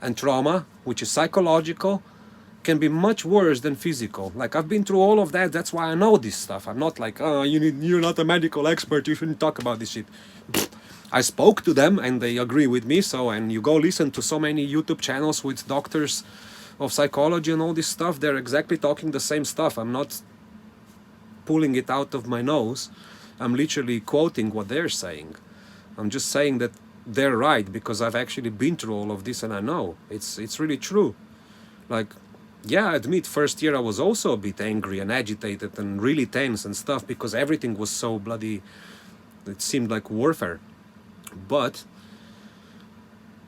[SPEAKER 1] and trauma, which is psychological, can be much worse than physical. Like, I've been through all of that. That's why I know this stuff. I'm not like, oh, you're not a medical expert, you shouldn't talk about this shit. I spoke to them and they agree with me. So, and you go listen to so many YouTube channels with doctors of psychology and all this stuff, they're exactly talking the same stuff. I'm not pulling it out of my nose. I'm literally quoting what they're saying. I'm just saying that they're right because I've actually been through all of this and I know it's really true. Like, yeah, I admit, first year I was also a bit angry and agitated and really tense and stuff, because everything was so bloody, it seemed like warfare. But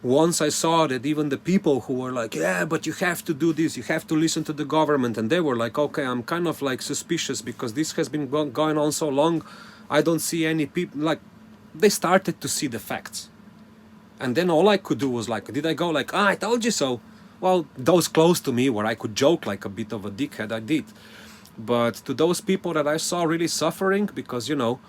[SPEAKER 1] once I saw that even the people who were like, yeah, but you have to do this, you have to listen to the government, and they were like, okay, I'm kind of like suspicious because this has been going on so long, I don't see any people, like, they started to see the facts. And then all I could do was like, did I go like, I told you so? Well, those close to me where I could joke like a bit of a dickhead, I did. But to those people that I saw really suffering, because, you know,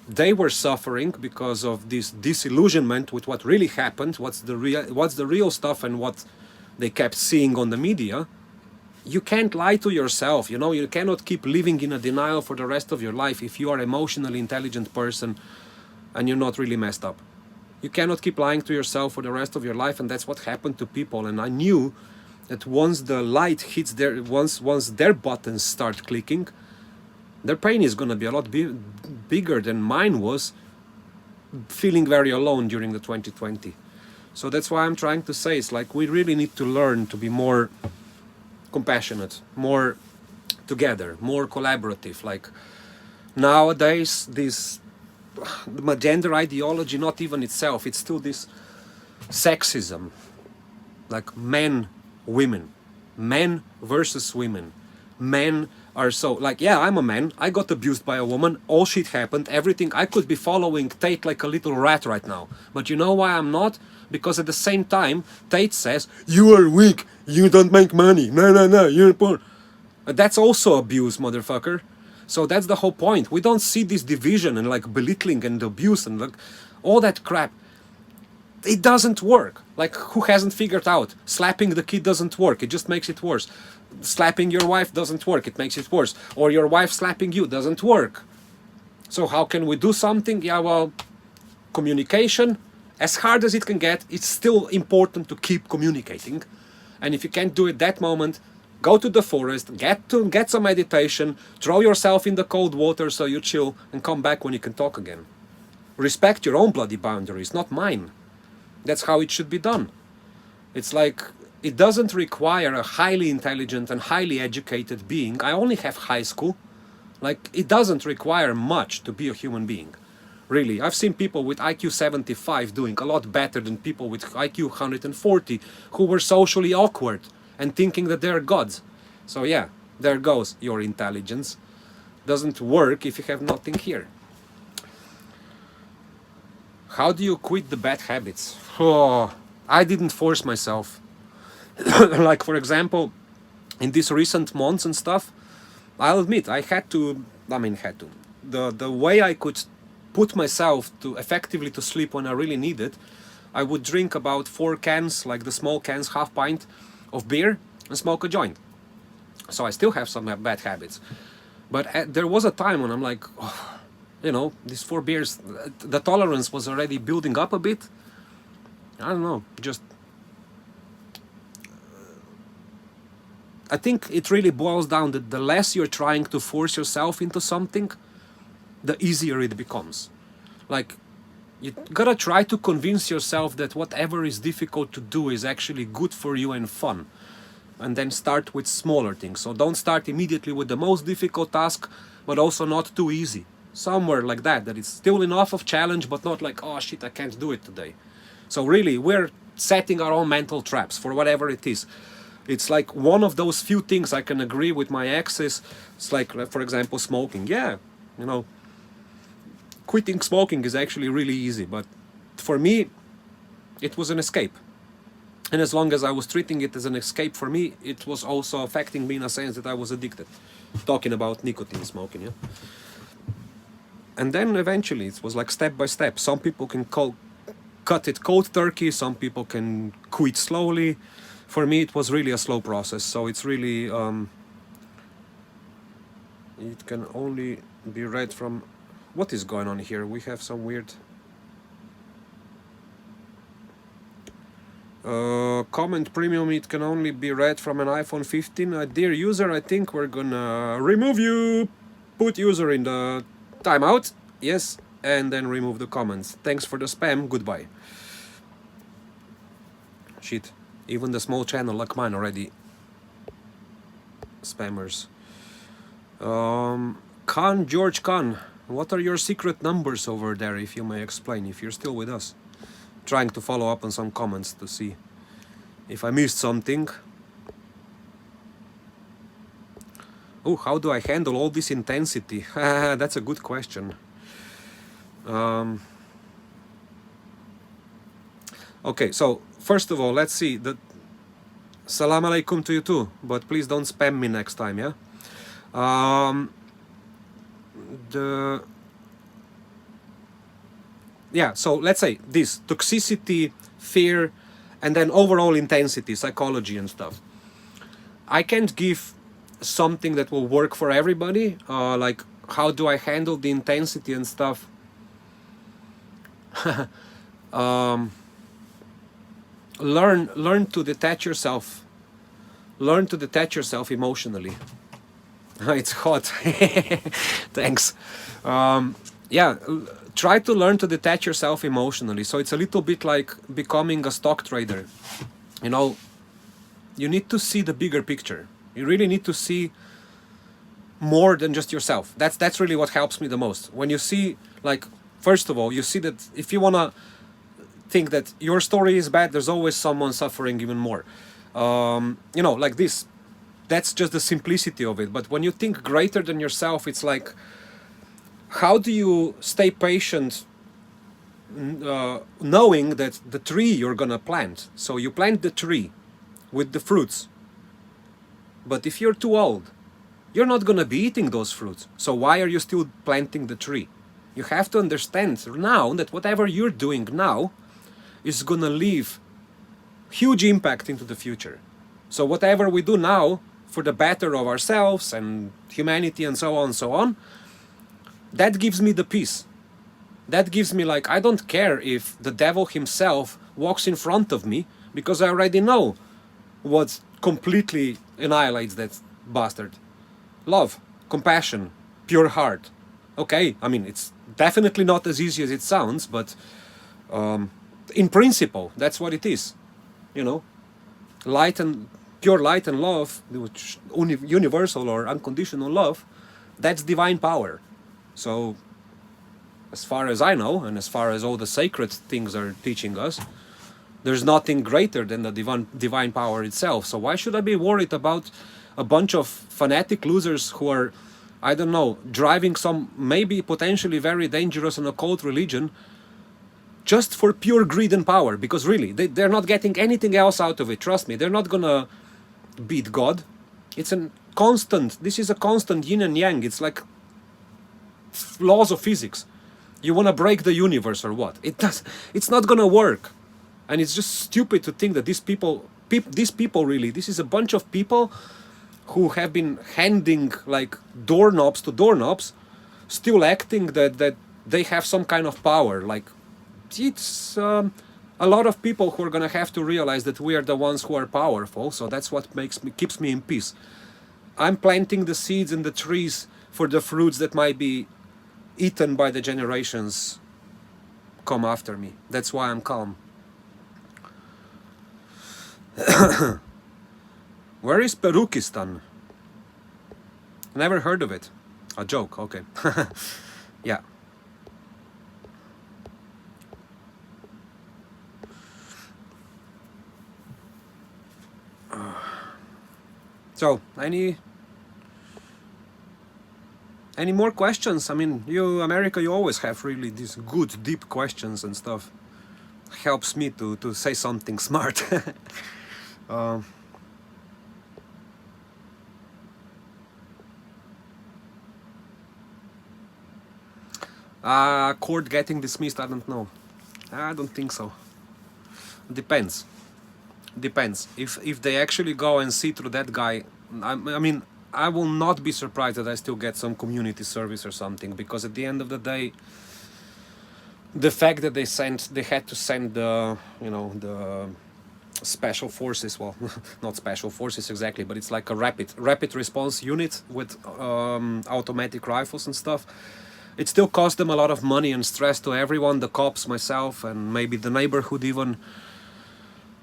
[SPEAKER 1] they were suffering because of this disillusionment with what really happened, what's the real stuff, and what they kept seeing on the media. You can't lie to yourself, you know. You cannot keep living in a denial for the rest of your life if you are an emotionally intelligent person and you're not really messed up. You cannot keep lying to yourself for the rest of your life, and that's what happened to people. And I knew that once the light hits their, once their buttons start clicking, their pain is going to be a lot bigger than mine was, feeling very alone during the 2020. So that's why I'm trying to say, it's like we really need to learn to be more compassionate, more together, more collaborative. Like, nowadays, this the gender ideology, not even itself, it's still this sexism, like men versus women. Men are so, like, yeah, I'm a man, I got abused by a woman, all shit happened, everything. I could be following Tate like a little rat right now, but you know why I'm not? Because at the same time Tate says, you are weak, you don't make money, no, you're poor. That's also abuse, motherfucker. So that's the whole point. We don't see this division and like belittling and abuse and like all that crap. It doesn't work. Like, who hasn't figured out? Slapping the kid doesn't work. It just makes it worse. Slapping your wife doesn't work. It makes it worse. Or your wife slapping you doesn't work. So how can we do something? Yeah, well, communication, as hard as it can get, it's still important to keep communicating. And if you can't do it that moment, go to the forest, get some meditation, throw yourself in the cold water so you chill, and come back when you can talk again. Respect your own bloody boundaries, not mine. That's how it should be done. It's like, it doesn't require a highly intelligent and highly educated being. I only have high school. Like, it doesn't require much to be a human being. Really, I've seen people with IQ 75 doing a lot better than people with IQ 140 who were socially awkward and thinking that they're gods. So yeah, there goes your intelligence. Doesn't work if you have nothing here. How do you quit the bad habits? Oh, I didn't force myself. Like, for example, in these recent months and stuff, I'll admit I had to. The way I could put myself to effectively to sleep when I really need it, I would drink about 4 cans, like the small cans, half pint of beer, and smoke a joint. So I still have some bad habits, but there was a time when I'm like, oh, you know, these 4 beers, the tolerance was already building up a bit. I don't know, just I think it really boils down that the less you're trying to force yourself into something, the easier it becomes. Like, you gotta try to convince yourself that whatever is difficult to do is actually good for you and fun. And then start with smaller things. So don't start immediately with the most difficult task, but also not too easy. Somewhere like that it's still enough of challenge, but not like, oh shit, I can't do it today. So really, we're setting our own mental traps for whatever it is. It's like one of those few things I can agree with my exes. It's like, for example, smoking. Yeah, you know, quitting smoking is actually really easy, but for me, it was an escape. And as long as I was treating it as an escape for me, it was also affecting me in a sense that I was addicted. Talking about nicotine smoking, yeah. And then eventually it was like step by step. Some people can cut it cold turkey, some people can quit slowly. For me, it was really a slow process. So it's really, it can only be read from, what is going on here? We have some weird comment premium. It can only be read from an iPhone 15. Dear user, I think we're gonna remove you. Put user in the timeout. Yes, and then remove the comments. Thanks for the spam. Goodbye. Shit. Even the small channel like mine already spammers. Khan, George Khan, what are your secret numbers over there, if you may explain, if you're still with us? Trying to follow up on some comments to see if I missed something. Oh, how do I handle all this intensity? That's a good question. Okay, so first of all, let's see. Salam alaikum to you too, but please don't spam me next time, yeah? Yeah, so let's say this: toxicity, fear, and then overall intensity, psychology and stuff. I can't give something that will work for everybody. Like, how do I handle the intensity and stuff? Learn to detach yourself. Learn to detach yourself emotionally. It's hot. Thanks. Yeah, try to learn to detach yourself emotionally. So it's a little bit like becoming a stock trader. You know, you need to see the bigger picture. You really need to see more than just yourself. That's really what helps me the most. When you see, like, first of all, you see that if you wanna think that your story is bad, there's always someone suffering even more. You know, like this. That's just the simplicity of it. But when you think greater than yourself, it's like, how do you stay patient knowing that the tree you're gonna plant, so you plant the tree with the fruits, but if you're too old, you're not gonna be eating those fruits. So why are you still planting the tree? You have to understand now that whatever you're doing now is gonna leave huge impact into the future. So whatever we do now for the better of ourselves and humanity and so on, that gives me the peace. That gives me, like, I don't care if the devil himself walks in front of me, because I already know what completely annihilates that bastard. Love, compassion, pure heart. Okay, I mean, it's definitely not as easy as it sounds, but in principle, that's what it is, you know? light and pure light and love, which universal or unconditional love, that's divine power. So as far as I know, and as far as all the sacred things are teaching us, there's nothing greater than the divine power itself. So why should I be worried about a bunch of fanatic losers who are, I don't know, driving some maybe potentially very dangerous and occult religion just for pure greed and power? Because really, they're not getting anything else out of it. Trust me, they're not gonna beat God. It's a constant, this is a constant yin and yang. It's like laws of physics. You want to break the universe or what? It's not gonna work. And it's just stupid to think that these people really, this is a bunch of people who have been handing like doorknobs to doorknobs, still acting that they have some kind of power. Like, it's a lot of people who are gonna have to realize that we are the ones who are powerful. So that's what keeps me in peace. I'm planting the seeds in the trees for the fruits that might be eaten by the generations come after me. That's why I'm calm. Where is Perukistan? Never heard of it. A joke, okay. Yeah. So, any more questions? I mean, you, America, you always have really these good, deep questions and stuff. Helps me to say something smart. Court getting dismissed, I don't know. I don't think so. Depends. If they actually go and see through that guy, I mean, I will not be surprised that I still get some community service or something, because at the end of the day, the fact that they had to send the, you know, the special forces, well, not special forces exactly, but it's like a rapid response unit with automatic rifles and stuff. It still cost them a lot of money and stress to everyone, the cops, myself, and maybe the neighborhood even.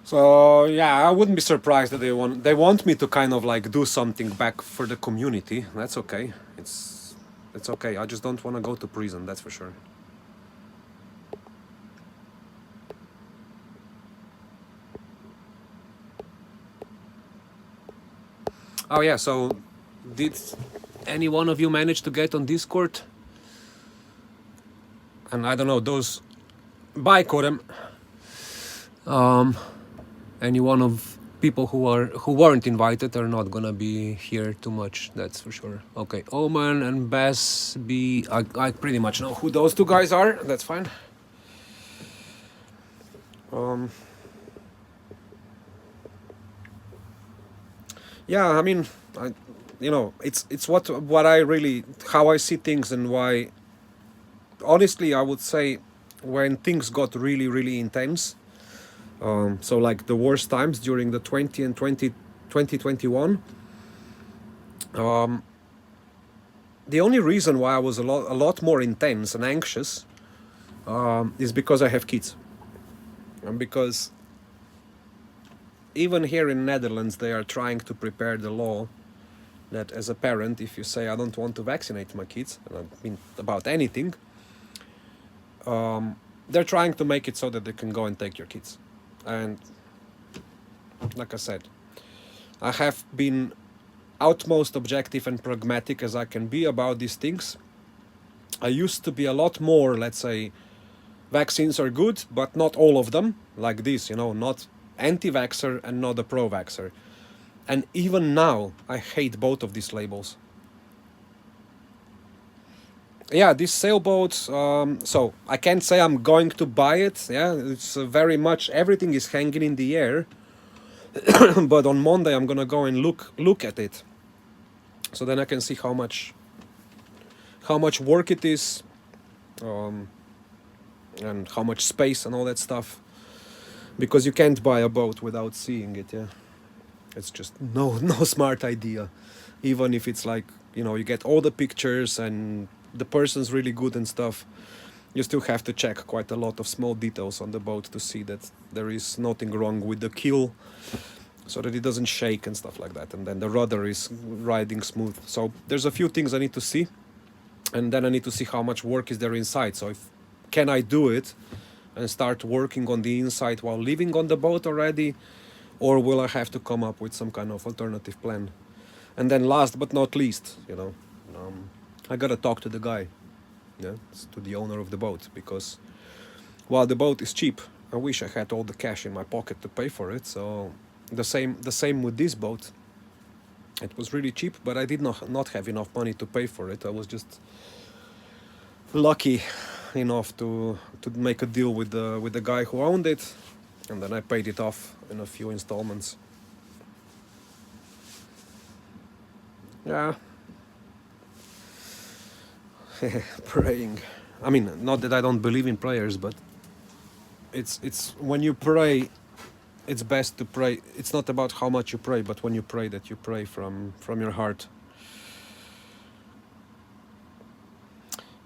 [SPEAKER 1] So yeah, I wouldn't be surprised that they want me to kind of like do something back for the community. That's okay. It's okay. I just don't want to go to prison, that's for sure. Oh yeah, so did any one of you manage to get on Discord? And I don't know, those, bye Kodem. Any one of people who weren't invited are not gonna be here too much, that's for sure. Okay, Oman and Bass B, I pretty much know who those two guys are, that's fine. Yeah, I mean, you know, it's what I really, how I see things, and why, honestly, I would say when things got really intense, so like the worst times during the 2021, the only reason why I was a lot more intense and anxious is because I have kids, and because even here in Netherlands they are trying to prepare the law that as a parent, if you say I don't want to vaccinate my kids, and I mean about anything, they're trying to make it so that they can go and take your kids. And like I said, I have been utmost objective and pragmatic as I can be about these things. I used to be a lot more, let's say, vaccines are good, but not all of them, like this, you know, not anti-vaxxer and not a pro-vaxxer. And even now, I hate both of these labels. Yeah, this sailboat, so I can't say I'm going to buy it. Yeah, it's very much, everything is hanging in the air. But on Monday I'm gonna go and look at it, so then I can see how much work it is, and how much space and all that stuff, because you can't buy a boat without seeing it. Yeah, it's just no smart idea, even if it's like, you know, you get all the pictures and the person's really good and stuff, you still have to check quite a lot of small details on the boat to see that there is nothing wrong with the keel so that it doesn't shake and stuff like that, and then the rudder is riding smooth. So there's a few things I need to see, and then I need to see how much work is there inside. So if can I do it and start working on the inside while living on the boat already, or will I have to come up with some kind of alternative plan? And then last but not least, I gotta talk to the guy, yeah, to the owner of the boat, because while the boat is cheap, I wish I had all the cash in my pocket to pay for it. So the same with this boat. It was really cheap, but I did not have enough money to pay for it. I was just lucky enough to make a deal with the guy who owned it, and then I paid it off in a few installments. Yeah. Praying. I mean, not that I don't believe in prayers, but it's when you pray, it's best to pray. It's not about how much you pray, but when you pray, that you pray from your heart.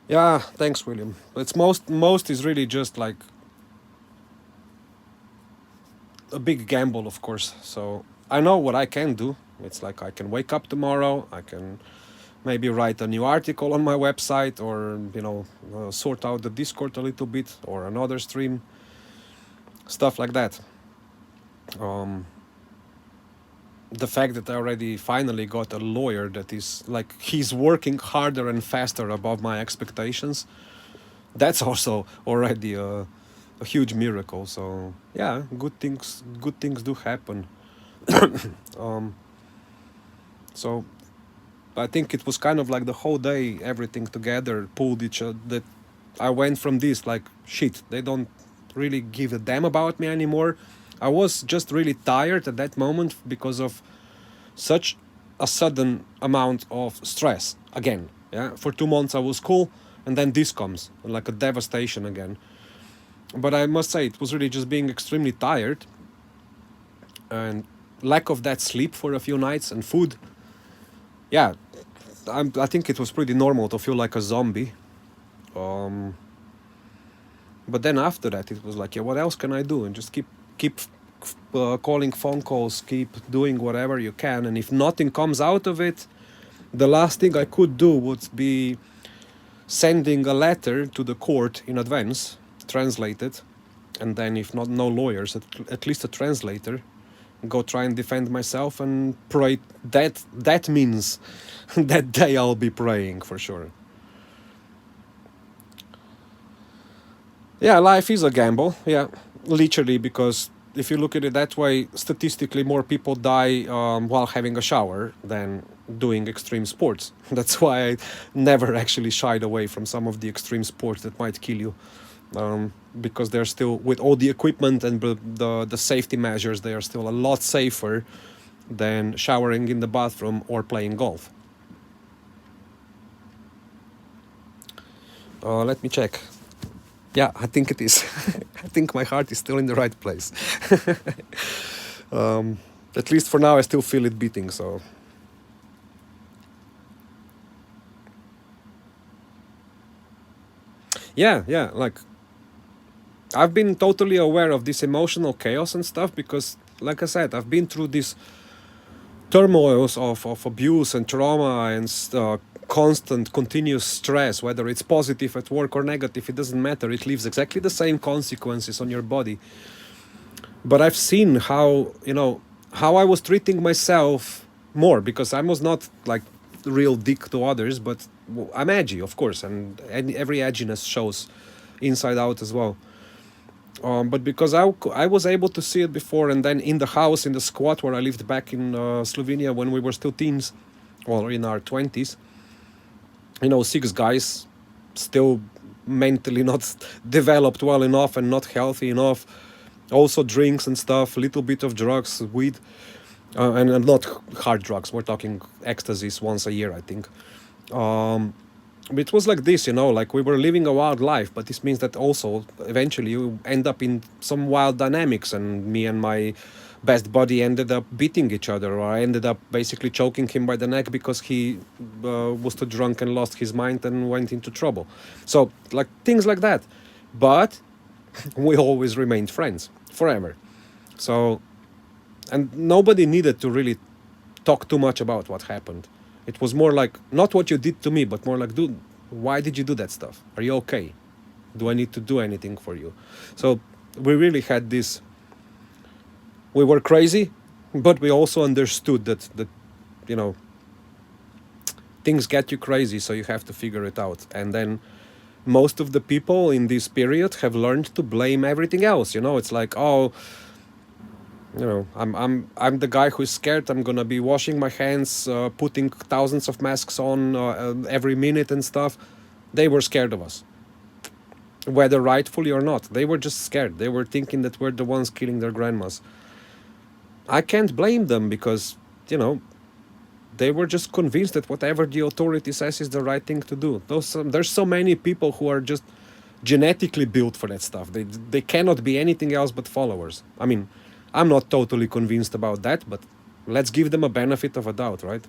[SPEAKER 1] Yeah, thanks, William. It's most is really just like a big gamble, of course. So I know what I can do. It's like I can wake up tomorrow. I can maybe write a new article on my website, or sort out the Discord a little bit, or another stream, stuff like that. The fact that I already finally got a lawyer that is like, he's working harder and faster above my expectations, that's also already a huge miracle. So yeah, good things do happen. So I think it was kind of like the whole day, everything together pulled each other, that I went from this like, shit, they don't really give a damn about me anymore. I was just really tired at that moment because of such a sudden amount of stress again. Yeah, for 2 months I was cool, and then this comes like a devastation again. But I must say, it was really just being extremely tired, and lack of that sleep for a few nights, and food. Yeah, I think it was pretty normal to feel like a zombie. But then after that, it was like, yeah, what else can I do? And just keep calling phone calls, keep doing whatever you can. And if nothing comes out of it, the last thing I could do would be sending a letter to the court in advance, translated, and then if not no lawyers, at least a translator, go try and defend myself and pray. That means that day I'll be praying for sure. Yeah, life is a gamble. Yeah, literally, because if you look at it that way, statistically, more people die while having a shower than doing extreme sports. That's why I never actually shied away from some of the extreme sports that might kill you, because they're still, with all the equipment and the safety measures, they are still a lot safer than showering in the bathroom or playing golf. Let me check. Yeah, I think it is. I think my heart is still in the right place. At least for now, I still feel it beating. So yeah, like I've been totally aware of this emotional chaos and stuff, because, like I said, I've been through these turmoils of abuse and trauma and constant, continuous stress, whether it's positive at work or negative, it doesn't matter. It leaves exactly the same consequences on your body. But I've seen how, how I was treating myself more, because I was not like real dick to others, but I'm edgy, of course, and every edginess shows inside out as well. But because I was able to see it before, and then in the house, in the squat where I lived back in Slovenia when we were still teens, or in our 20s, 6 guys, still mentally not developed well enough and not healthy enough, also drinks and stuff, a little bit of drugs, weed, and not hard drugs, we're talking ecstasies once a year, I think. It was like this, like we were living a wild life, but this means that also eventually you end up in some wild dynamics, and me and my best buddy ended up beating each other, or I ended up basically choking him by the neck because he was too drunk and lost his mind and went into trouble. So like things like that, but we always remained friends forever. So And nobody needed to really talk too much about what happened. It was more like, not what you did to me, but more like, dude, why did you do that stuff? Are you okay? Do I need to do anything for you? So we really had this, we were crazy, but we also understood that you know, things get you crazy, so you have to figure it out. And then most of the people in this period have learned to blame everything else. You know, it's like, oh, you know, I'm the guy who's scared. I'm gonna be washing my hands, putting thousands of masks on every minute and stuff. They were scared of us, whether rightfully or not. They were just scared. They were thinking that we're the ones killing their grandmas. I can't blame them because, you know, they were just convinced that whatever the authority says is the right thing to do. There's so many people who are just genetically built for that stuff. They cannot be anything else but followers. I mean, I'm not totally convinced about that, but let's give them a benefit of a doubt, right?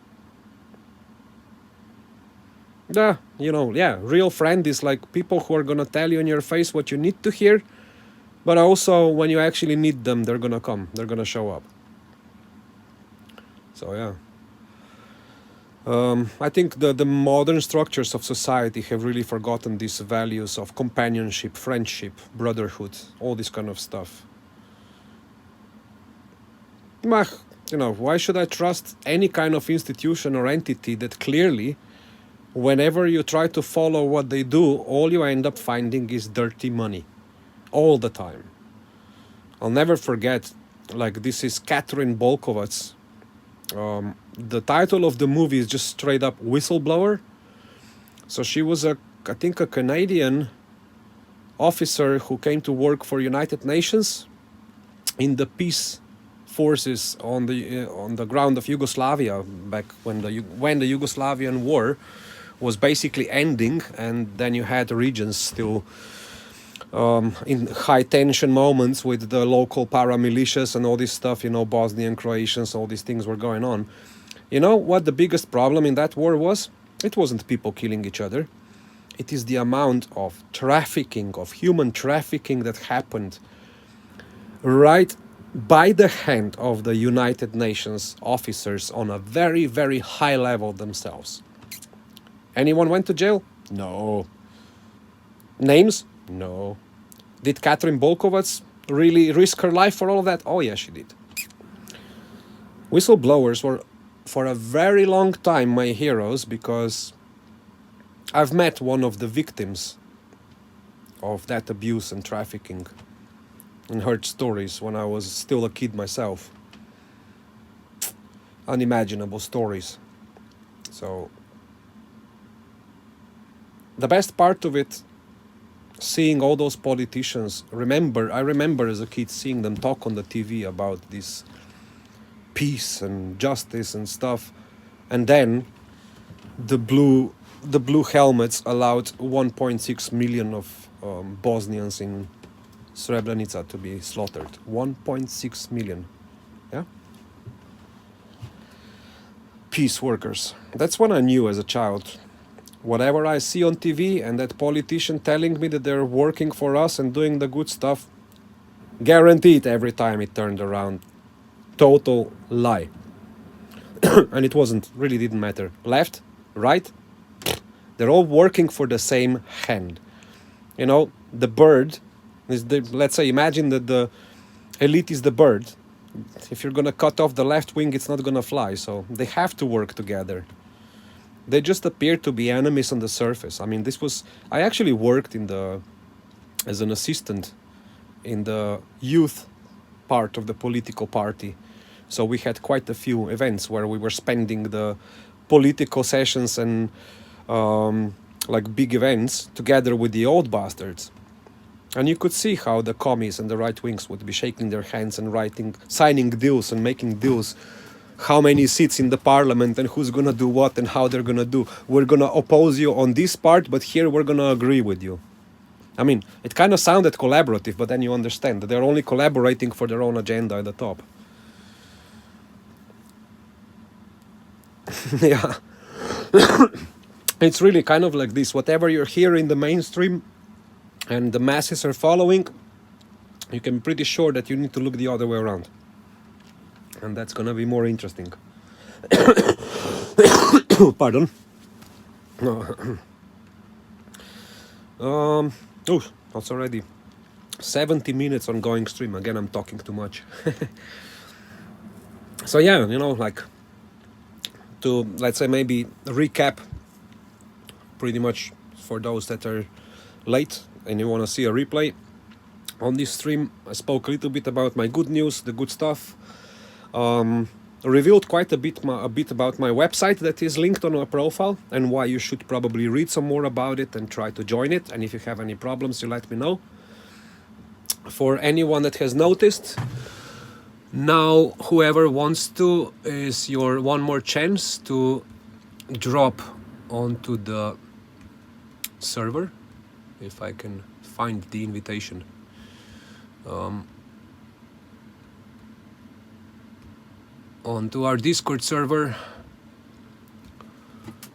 [SPEAKER 1] Yeah, you know, yeah, real friend is like people who are gonna tell you in your face what you need to hear, but also when you actually need them, they're gonna come, they're gonna show up. So yeah. I think the modern structures of society have really forgotten these values of companionship, friendship, brotherhood, all this kind of stuff. You know, why should I trust any kind of institution or entity that clearly, whenever you try to follow what they do, all you end up finding is dirty money. All the time. I'll never forget, like, this is Catherine Bolkowitz. The title of the movie is just straight up Whistleblower. So she was I think a Canadian officer who came to work for United Nations in the peace forces on the ground of Yugoslavia back when the Yugoslavian war was basically ending, and then you had regions still in high tension moments with the local paramilitias and all this stuff, you know, Bosnian Croatians, all these things were going on. You know what the biggest problem in that war was? It wasn't people killing each other. It is the amount of trafficking, of human trafficking that happened right by the hand of the United Nations officers on a very, very high level themselves. Anyone went to jail? No. Names? No. Did Catherine Bolkowitz really risk her life for all of that? Oh yeah, she did. Whistleblowers were for a very long time my heroes because I've met one of the victims of that abuse and trafficking and heard stories when I was still a kid myself. Unimaginable stories. So the best part of it, seeing all those politicians, I remember as a kid seeing them talk on the TV about this peace and justice and stuff, and then the blue helmets allowed 1.6 million of Bosnians in Srebrenica to be slaughtered. 1.6 million. Yeah? Peace workers. That's when I knew as a child. Whatever I see on TV and that politician telling me that they're working for us and doing the good stuff, guaranteed every time it turned around. Total lie. And it really didn't matter. Left, right, they're all working for the same hand. You know, the bird is let's say, imagine that the elite is the bird. If you're gonna cut off the left wing, it's not gonna fly, so they have to work together. They just appear to be enemies on the surface. I mean, I actually worked as an assistant in the youth part of the political party. So we had quite a few events where we were spending the political sessions and like big events together with the old bastards. And you could see how the commies and the right wings would be shaking their hands and signing deals and making deals. How many seats in the parliament and who's gonna do what and how they're gonna do. We're gonna oppose you on this part, but here we're gonna agree with you. I mean, it kind of sounded collaborative, but then you understand that they're only collaborating for their own agenda at the top. Yeah. It's really kind of like this. Whatever you're hearing in the mainstream and the masses are following, you can be pretty sure that you need to look the other way around. and that's gonna be more interesting. Pardon. Oh, that's already 70 minutes on going stream. Again, I'm talking too much. So yeah, like, to, let's say, maybe recap pretty much for those that are late and you want to see a replay. On this stream, I spoke a little bit about my good news, the good stuff. Revealed quite a bit about my website that is linked on my profile, and why you should probably read some more about it and try to join it. And if you have any problems, you let me know. For anyone that has noticed, now whoever wants to, is your one more chance to drop onto the server, if I can find the invitation. Onto our Discord server,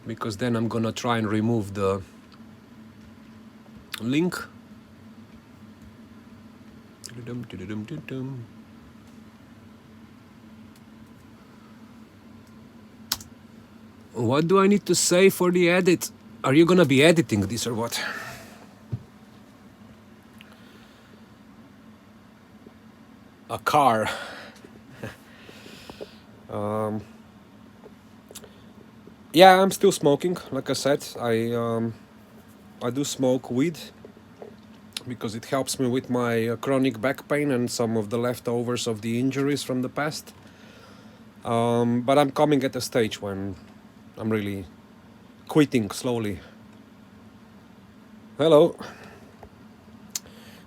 [SPEAKER 1] because then I'm gonna try and remove the link. What do I need to say for the edit? Are you gonna be editing this or what? A car. Yeah, I'm still smoking. Like I said, I do smoke weed because it helps me with my chronic back pain and some of the leftovers of the injuries from the past. But I'm coming at a stage when I'm really quitting slowly. Hello.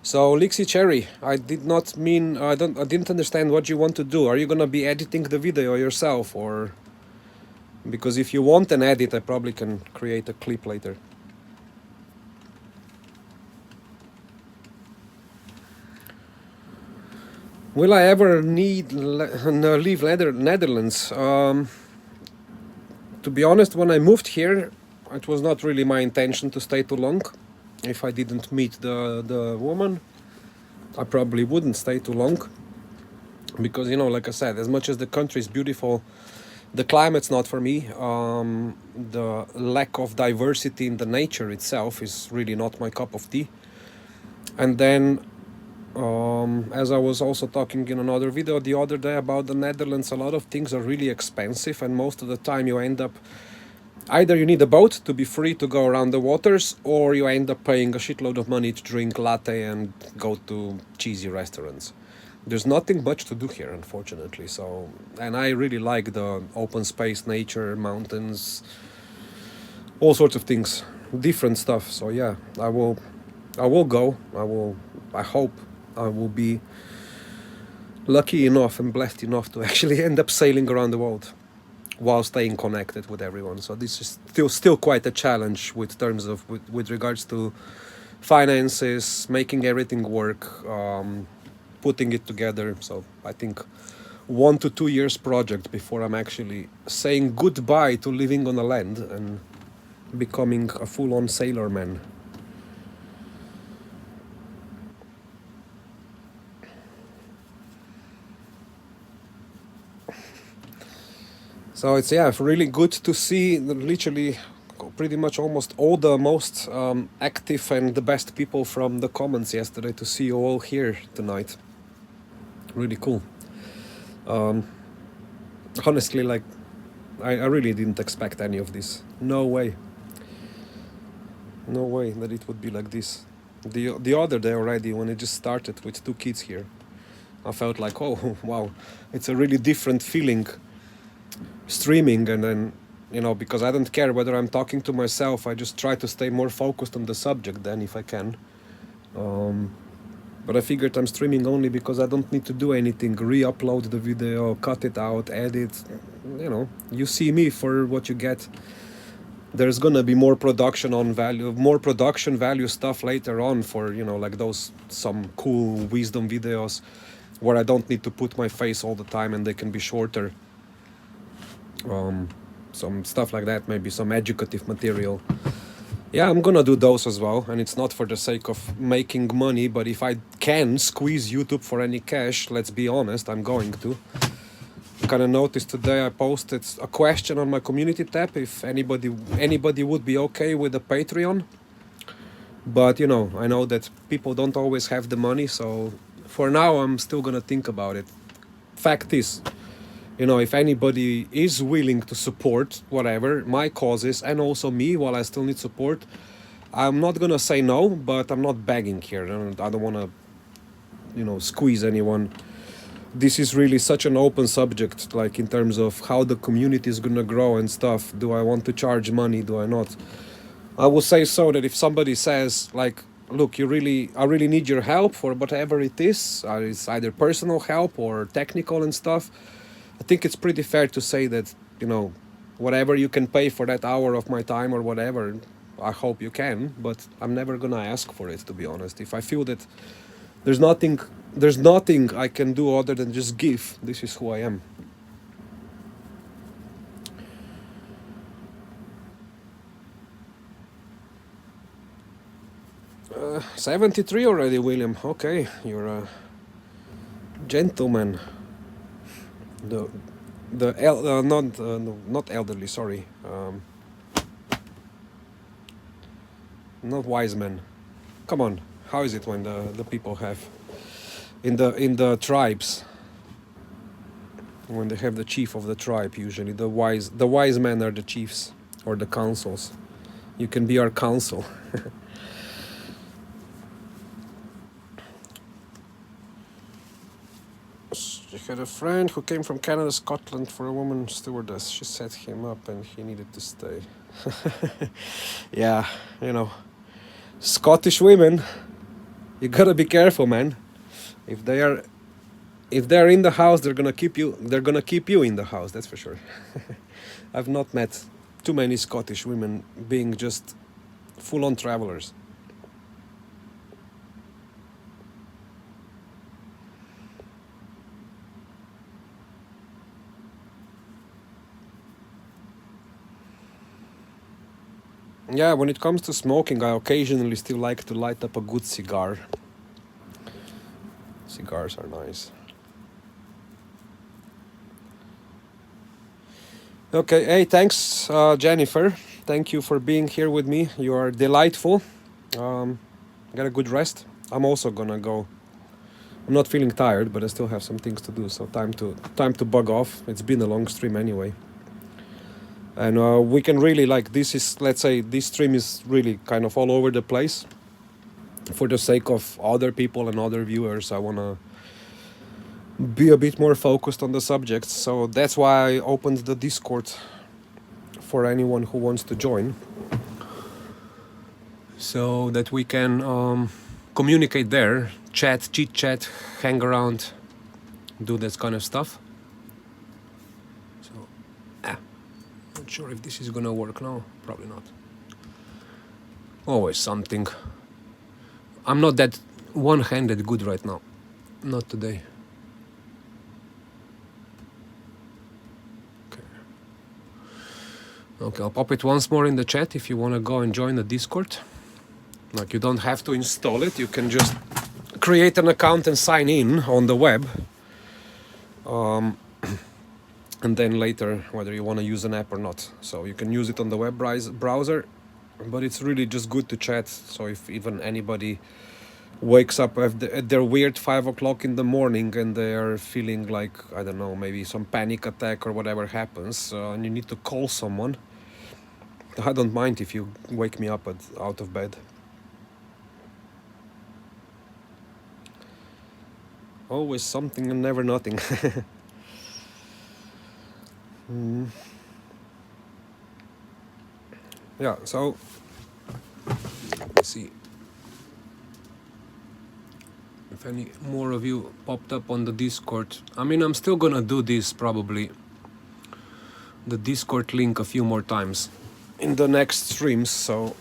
[SPEAKER 1] So Lixie Cherry, I didn't understand what you want to do. Are you gonna be editing the video yourself, or? Because if you want an edit, I probably can create a clip later. Will I ever leave Netherlands? To be honest, when I moved here, it was not really my intention to stay too long. If I didn't meet the woman, I probably wouldn't stay too long. Because, like I said, as much as the country is beautiful, the climate's not for me. The lack of diversity in the nature itself is really not my cup of tea. And then, as I was also talking in another video the other day about the Netherlands, a lot of things are really expensive, and most of the time you end up, either you need a boat to be free to go around the waters, or you end up paying a shitload of money to drink latte and go to cheesy restaurants. There's nothing much to do here, unfortunately. So, and I really like the open space, nature, mountains, all sorts of things, different stuff. So yeah, I will go. I hope I will be lucky enough and blessed enough to actually end up sailing around the world while staying connected with everyone. So this is still quite a challenge with regards to finances, making everything work, putting it together. So I think 1 to 2 years project before I'm actually saying goodbye to living on the land and becoming a full-on sailorman. So it's really good to see literally pretty much almost all the most active and the best people from the comments yesterday, to see you all here tonight. Really cool. Honestly, like, I really didn't expect any of this. No way that it would be like this. The other day already, when it just started with 2 kids here, I felt like, oh wow, it's a really different feeling streaming. And then, because I don't care whether I'm talking to myself, I just try to stay more focused on the subject then, if I can. But I figured I'm streaming only because I don't need to do anything, re-upload the video, cut it out, edit. You see me for what you get. There's gonna be more production value stuff later on for, like those, some cool wisdom videos where I don't need to put my face all the time and they can be shorter. Some stuff like that, maybe some educative material. Yeah, I'm gonna do those as well, and it's not for the sake of making money, but if I can squeeze YouTube for any cash, let's be honest, I'm going to. kind of noticed today, I posted a question on my community tab if anybody would be okay with a Patreon. But you know, I know that people don't always have the money, so for now I'm still gonna think about it. Fact is, you know, if anybody is willing to support whatever my causes and also me while I still need support, I'm not gonna say no, but I'm not begging here. I don't want to, you know, squeeze anyone. This is really such an open subject, like in terms of how the community is gonna grow and stuff. Do I want to charge money? Do I not? I will say so that if somebody says like, look, I really need your help for whatever it is, it's either personal help or technical and stuff. I think it's pretty fair to say that, you know, whatever you can pay for that hour of my time or whatever, I hope you can, but I'm never gonna ask for it, to be honest. If I feel that there's nothing I can do other than just give, this is who I am. 73 already, William. Okay, you're a gentleman. Not elderly. Sorry, not wise men. Come on, how is it when the people have in the tribes, when they have the chief of the tribe? Usually the wise men are the chiefs or the councils. You can be our council. She had a friend who came from Canada, Scotland for a woman stewardess. She set him up and he needed to stay. Yeah, you know, Scottish women, you gotta be careful, man. If they're in the house, they're gonna keep you in the house, that's for sure. I've not met too many Scottish women being just full-on travelers. Yeah, when it comes to smoking, I occasionally still like to light up a good cigar. Cigars are nice. Okay, hey, thanks, Jennifer. Thank you for being here with me. You are delightful. Get a good rest. I'm also gonna go. I'm not feeling tired, but I still have some things to do, so time to bug off. It's been a long stream anyway. And we can really, like, this is, let's say, this stream is really kind of all over the place. For the sake of other people and other viewers, I want to be a bit more focused on the subject. So that's why I opened the Discord for anyone who wants to join, so that we can communicate there, chat, chit chat, hang around, do that kind of stuff. So, not sure if this is gonna work now. Probably not. Always something. I'm not that one-handed good right now. Not today. Okay, I'll pop it once more in the chat if you want to go and join the Discord. Like, you don't have to install it. You can just create an account and sign in on the web. And then later, whether you want to use an app or not. So you can use it on the web browser, but it's really just good to chat. So if even anybody wakes up at their weird 5 o'clock in the morning and they are feeling like, I don't know, maybe some panic attack or whatever happens, and you need to call someone, I don't mind if you wake me up out of bed. Always something and never nothing. Yeah, so let's see if any more of you popped up on the Discord. I mean, I'm still gonna do this, probably the Discord link, a few more times in the next streams, so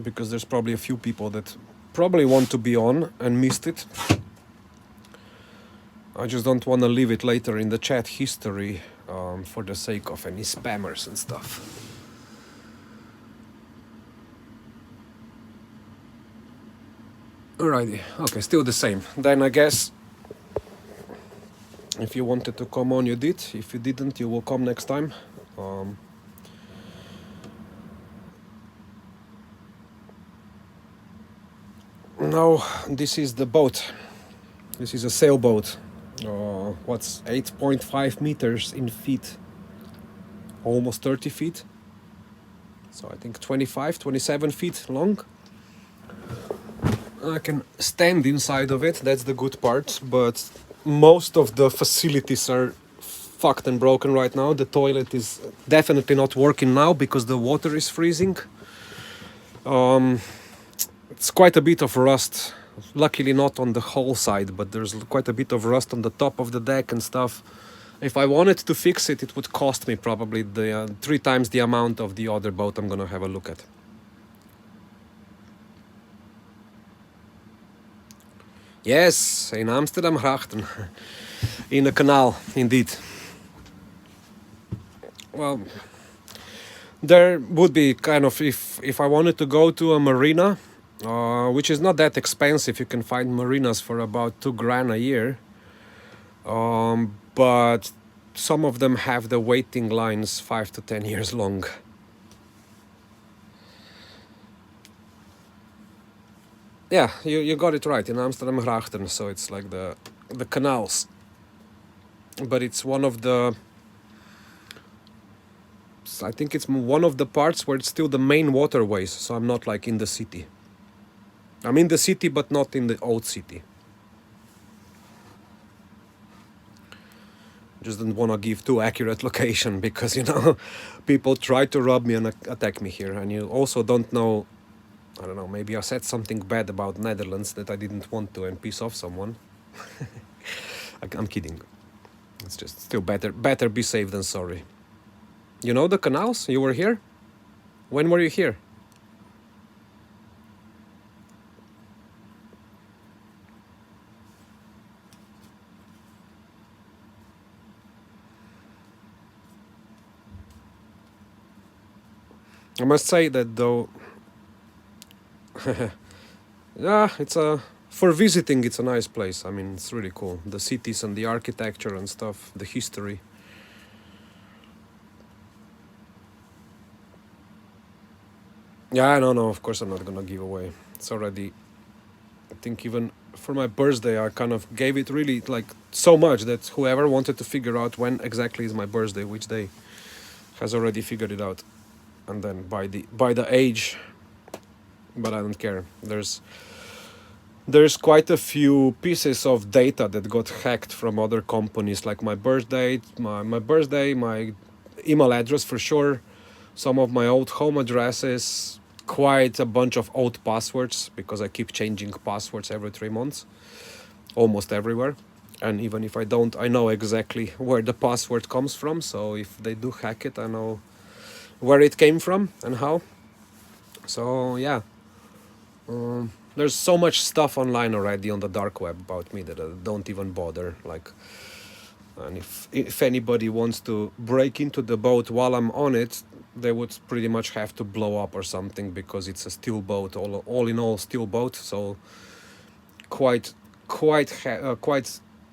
[SPEAKER 1] because there's probably a few people that probably want to be on and missed it. I just don't want to leave it later in the chat history, for the sake of any spammers and stuff. Alrighty, okay, still the same. Then I guess If you wanted to come on, you did. If you didn't, you will come next time. Now, this is the boat. This is a sailboat. What's 8.5 meters in feet? Almost 30 feet. So I think 25, 27 feet long. I can stand inside of it, that's the good part, but most of the facilities are fucked and broken right now. The toilet is definitely not working now because the water is freezing. It's quite a bit of rust. Luckily not on the whole side, but there's quite a bit of rust on the top of the deck and stuff. If I wanted to fix it, it would cost me probably the 3 times the amount of the other boat I'm gonna have a look at. Yes, in Amsterdam Grachten. In a canal, indeed. Well, there would be kind of, if I wanted to go to a marina, which is not that expensive, you can find marinas for about 2 grand a year. But some of them have the waiting lines 5 to 10 years long. Yeah, you got it right, in Amsterdam Grachten, so it's like the canals. But it's one of the, I think it's one of the parts where it's still the main waterways, so I'm not like in the city. I'm in the city, but not in the old city. Just didn't want to give too accurate location because, you know, people try to rob me and attack me here. And you also don't know, I don't know, maybe I said something bad about Netherlands that I didn't want to and piss off someone. I'm kidding. It's just still better be safe than sorry. You know the canals? You were here? When were you here? I must say that though, yeah, it's for visiting, it's a nice place. I mean, it's really cool. The cities and the architecture and stuff, the history. Yeah, no, of course I'm not gonna give away. It's already, I think even for my birthday, I kind of gave it really like so much that whoever wanted to figure out when exactly is my birthday, which day, has already figured it out. And then by the age, but I don't care. There's quite a few pieces of data that got hacked from other companies, like my birthday, my email address for sure, some of my old home addresses, quite a bunch of old passwords because I keep changing passwords every 3 months, almost everywhere. And even if I don't, I know exactly where the password comes from. So if they do hack it, I know where it came from and how. So yeah, there's so much stuff online already on the dark web about me that I don't even bother. Like, and if anybody wants to break into the boat while I'm on it, they would pretty much have to blow up or something because it's a steel boat, all in all steel boat. So quite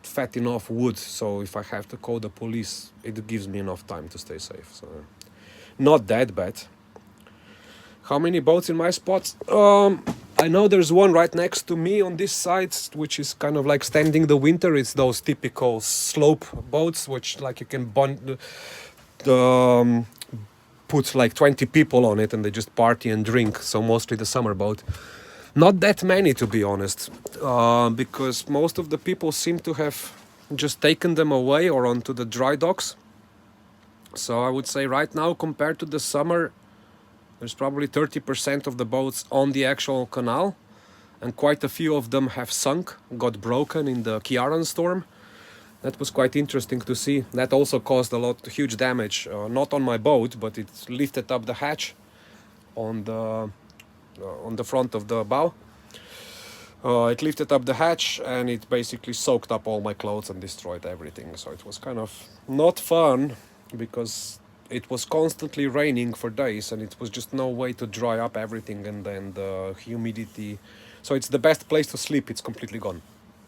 [SPEAKER 1] fat enough wood. So if I have to call the police, it gives me enough time to stay safe. So not that bad. How many boats in my spots? I know there's one right next to me on this side, which is kind of like standing the winter. It's those typical slope boats, which like you can put like 20 people on it and they just party and drink. So mostly the summer boat. Not that many, to be honest, because most of the people seem to have just taken them away or onto the dry docks. So I would say right now, compared to the summer, there's probably 30% of the boats on the actual canal, and quite a few of them have sunk, got broken in the Kiaran storm. That was quite interesting to see. That also caused huge damage, not on my boat, but it lifted up the hatch on the front of the bow. It lifted up the hatch and it basically soaked up all my clothes and destroyed everything. So it was kind of not fun because it was constantly raining for days and it was just no way to dry up everything, and then the humidity. So it's the best place to sleep. It's completely gone.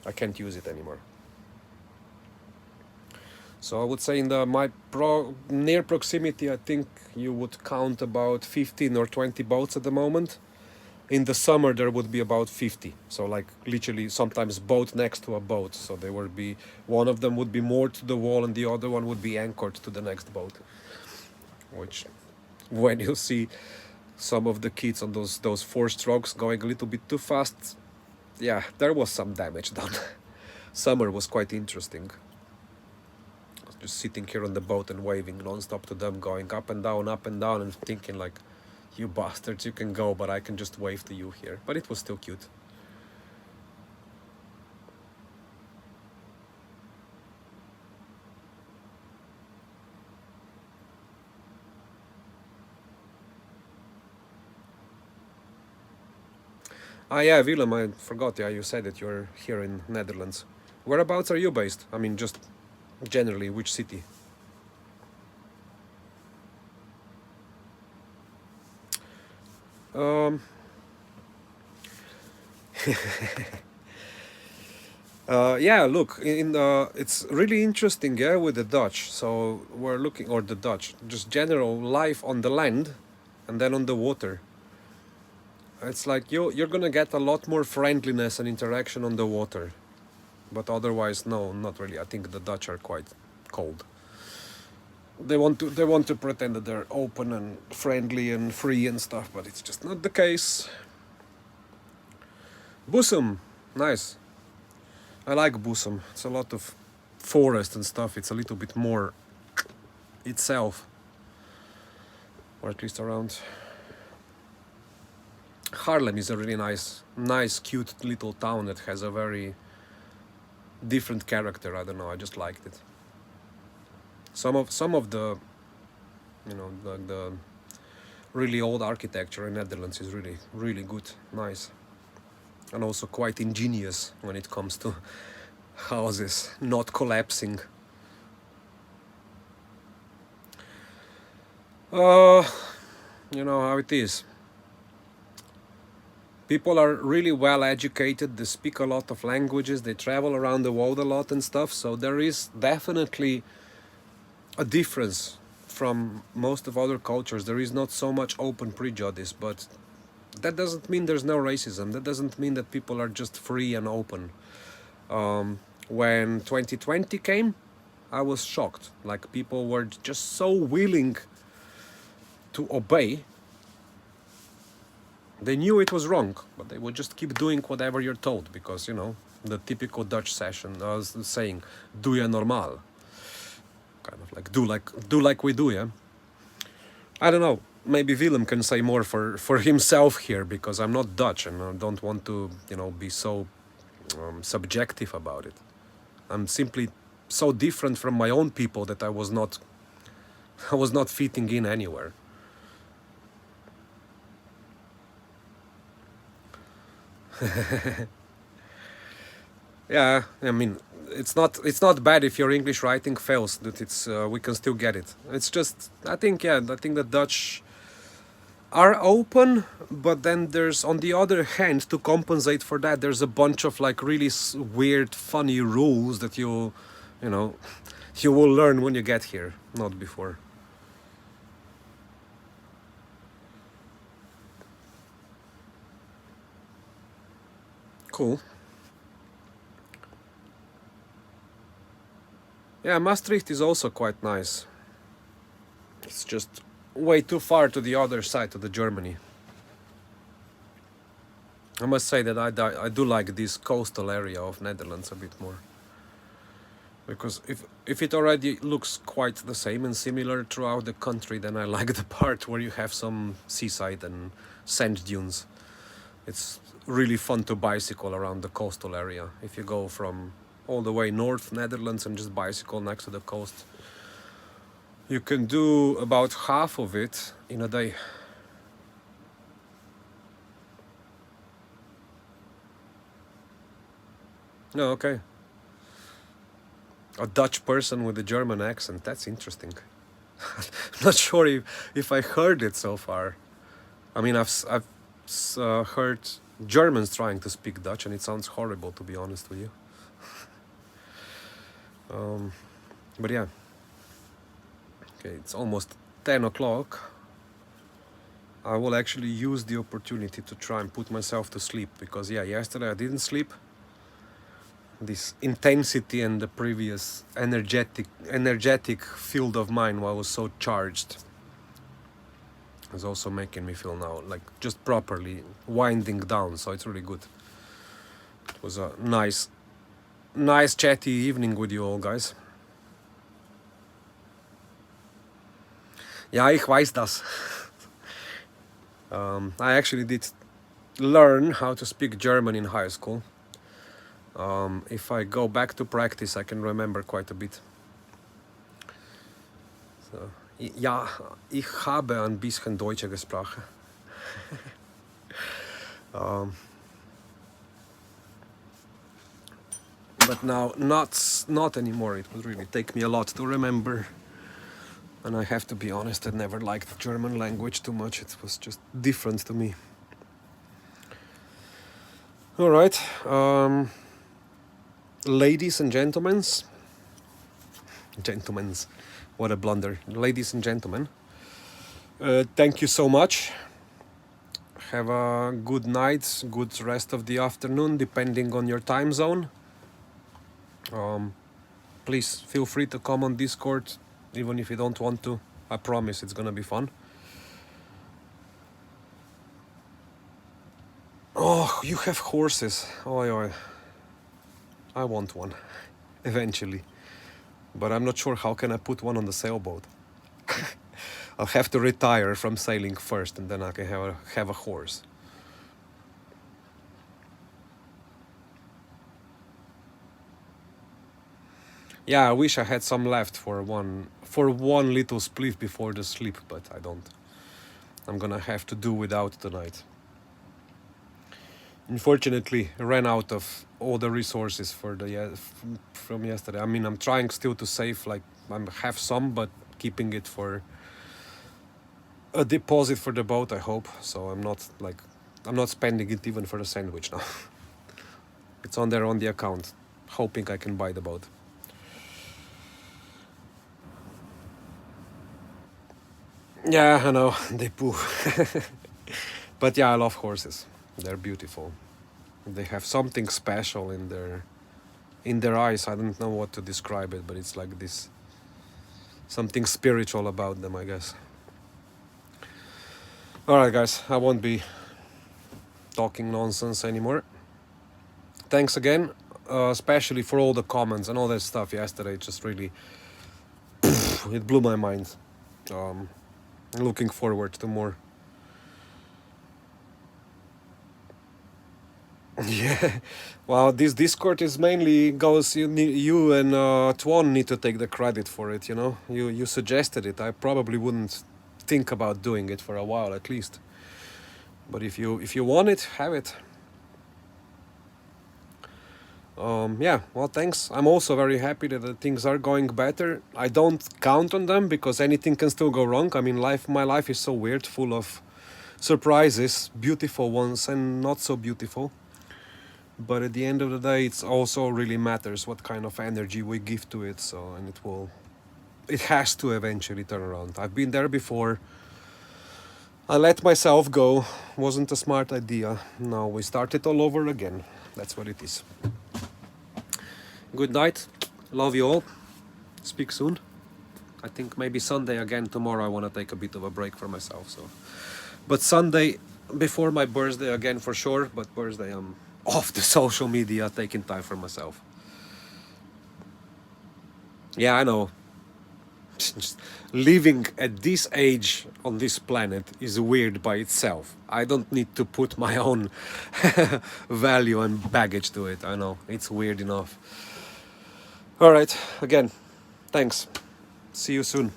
[SPEAKER 1] I can't use it anymore. So I would say in the near proximity, I think you would count about 15 or 20 boats at the moment. In the summer there would be about 50, so like literally sometimes boat next to a boat, so they would be, one of them would be moored to the wall and the other one would be anchored to the next boat, which when you see some of the kids on those four strokes going a little bit too fast, yeah, there was some damage done. Summer was quite interesting, just sitting here on the boat and waving non-stop to them, going up and down and thinking like, you bastards, you can go, but I can just wave to you here. But it was still cute. Ah, yeah, Willem, I forgot. Yeah, you said that you're here in Netherlands. Whereabouts are you based? I mean, just generally, which city? Um, yeah, look, it's really interesting, yeah, with the Dutch. So we're looking, or the Dutch, just general life on the land, and then on the water. It's like you're gonna get a lot more friendliness and interaction on the water, but otherwise, no, not really. I think the Dutch are quite cold. They want to pretend that they're open and friendly and free and stuff, but it's just not the case. Bussum, nice. I like Bussum. It's a lot of forest and stuff. It's a little bit more itself, or at least around. Haarlem is a really nice, cute little town that has a very different character. I don't know. I just liked it. Some of the, the really old architecture in Netherlands is really good, nice, and also quite ingenious when it comes to houses not collapsing. Uh, you know how it is. People are really well educated, they speak a lot of languages, they travel around the world a lot and stuff, so there is definitely a difference from most of other cultures. There is not so much open prejudice, but that doesn't mean there's no racism. That doesn't mean that people are just free and open. When 2020 came, I was shocked. Like, people were just so willing to obey. They knew it was wrong, but they would just keep doing whatever you're told because, the typical Dutch session was saying, doe je normaal. Kind of like, do like we do, yeah? I don't know. Maybe Willem can say more for himself here, because I'm not Dutch and I don't want to, be so subjective about it. I'm simply so different from my own people that I was not fitting in anywhere. Yeah, I mean, it's not bad if your English writing fails. That it's we can still get it. It's just, I think the Dutch are open, but then there's, on the other hand, to compensate for that, there's a bunch of like really weird, funny rules that you know, you will learn when you get here, not before. Cool. Yeah, Maastricht is also quite nice. It's just way too far to the other side of the Germany. I must say that I do like this coastal area of Netherlands a bit more. Because if it already looks quite the same and similar throughout the country, then I like the part where you have some seaside and sand dunes. It's really fun to bicycle around the coastal area. If you go from all the way north Netherlands and just bicycle next to the coast, you can do about half of it in a day. No, okay. A Dutch person with a German accent. That's interesting. Not sure if I heard it so far. I mean, I've heard Germans trying to speak Dutch, and it sounds horrible, to be honest with you. But yeah, okay, it's almost 10 o'clock. I will actually use the opportunity to try and put myself to sleep, because yeah, yesterday I didn't sleep. This intensity and the previous energetic field of mine was so charged is also making me feel now like just properly winding down, so it's really good. It was a nice chatty evening with you all, guys. Ja, ich weiß das. I actually did learn how to speak German in high school. If I go back to practice, I can remember quite a bit. So, ja, ich habe ein bisschen Deutsch gesprochen. But now, not anymore. It would really take me a lot to remember. And I have to be honest, I never liked the German language too much. It was just different to me. All right. Ladies and gentlemen, what a blunder. Ladies and gentlemen, thank you so much. Have a good night, good rest of the afternoon, depending on your time zone. Please feel free to come on Discord, even if you don't want to. I promise it's gonna be fun. Oh, you have horses. Oh, I want one, eventually. But I'm not sure how can I put one on the sailboat. I'll have to retire from sailing first, and then I can have a horse. Yeah, I wish I had some left for one little spliff before the sleep, but I don't. I'm gonna have to do without tonight. Unfortunately, I ran out of all the resources for from yesterday. I mean, I'm trying still to save, like, I have some, but keeping it for a deposit for the boat, I hope. So I'm not spending it even for the sandwich now. It's on there on the account, hoping I can buy the boat. Yeah, I know, they poo. But yeah, I love horses. They're beautiful. They have something special in their eyes. I don't know what to describe it, but it's like this, something spiritual about them, I guess. Alright, guys, I won't be talking nonsense anymore. Thanks again, especially for all the comments and all that stuff yesterday. It just really, it blew my mind. Looking forward to more. Yeah, well, this Discord is mainly goes. You and Tuan need to take the credit for it. You know, you suggested it. I probably wouldn't think about doing it for a while at least. But if you want it, have it. Yeah, well, thanks. I'm also very happy that the things are going better. I don't count on them because anything can still go wrong. I mean, my life is so weird, full of surprises, beautiful ones and not so beautiful. But at the end of the day, it's also really matters what kind of energy we give to it. So, and it has to eventually turn around. I've been there before. I let myself go. Wasn't a smart idea. Now we start it all over again. That's what it is. Good night. Love you all. Speak soon. I think maybe Sunday again. Tomorrow I want to take a bit of a break for myself. So, but Sunday before my birthday again for sure. But birthday I'm off the social media, taking time for myself. Yeah, I know. Living at this age on this planet is weird by itself. I don't need to put my own value and baggage to it. I know, it's weird enough. Alright, again, thanks. See you soon.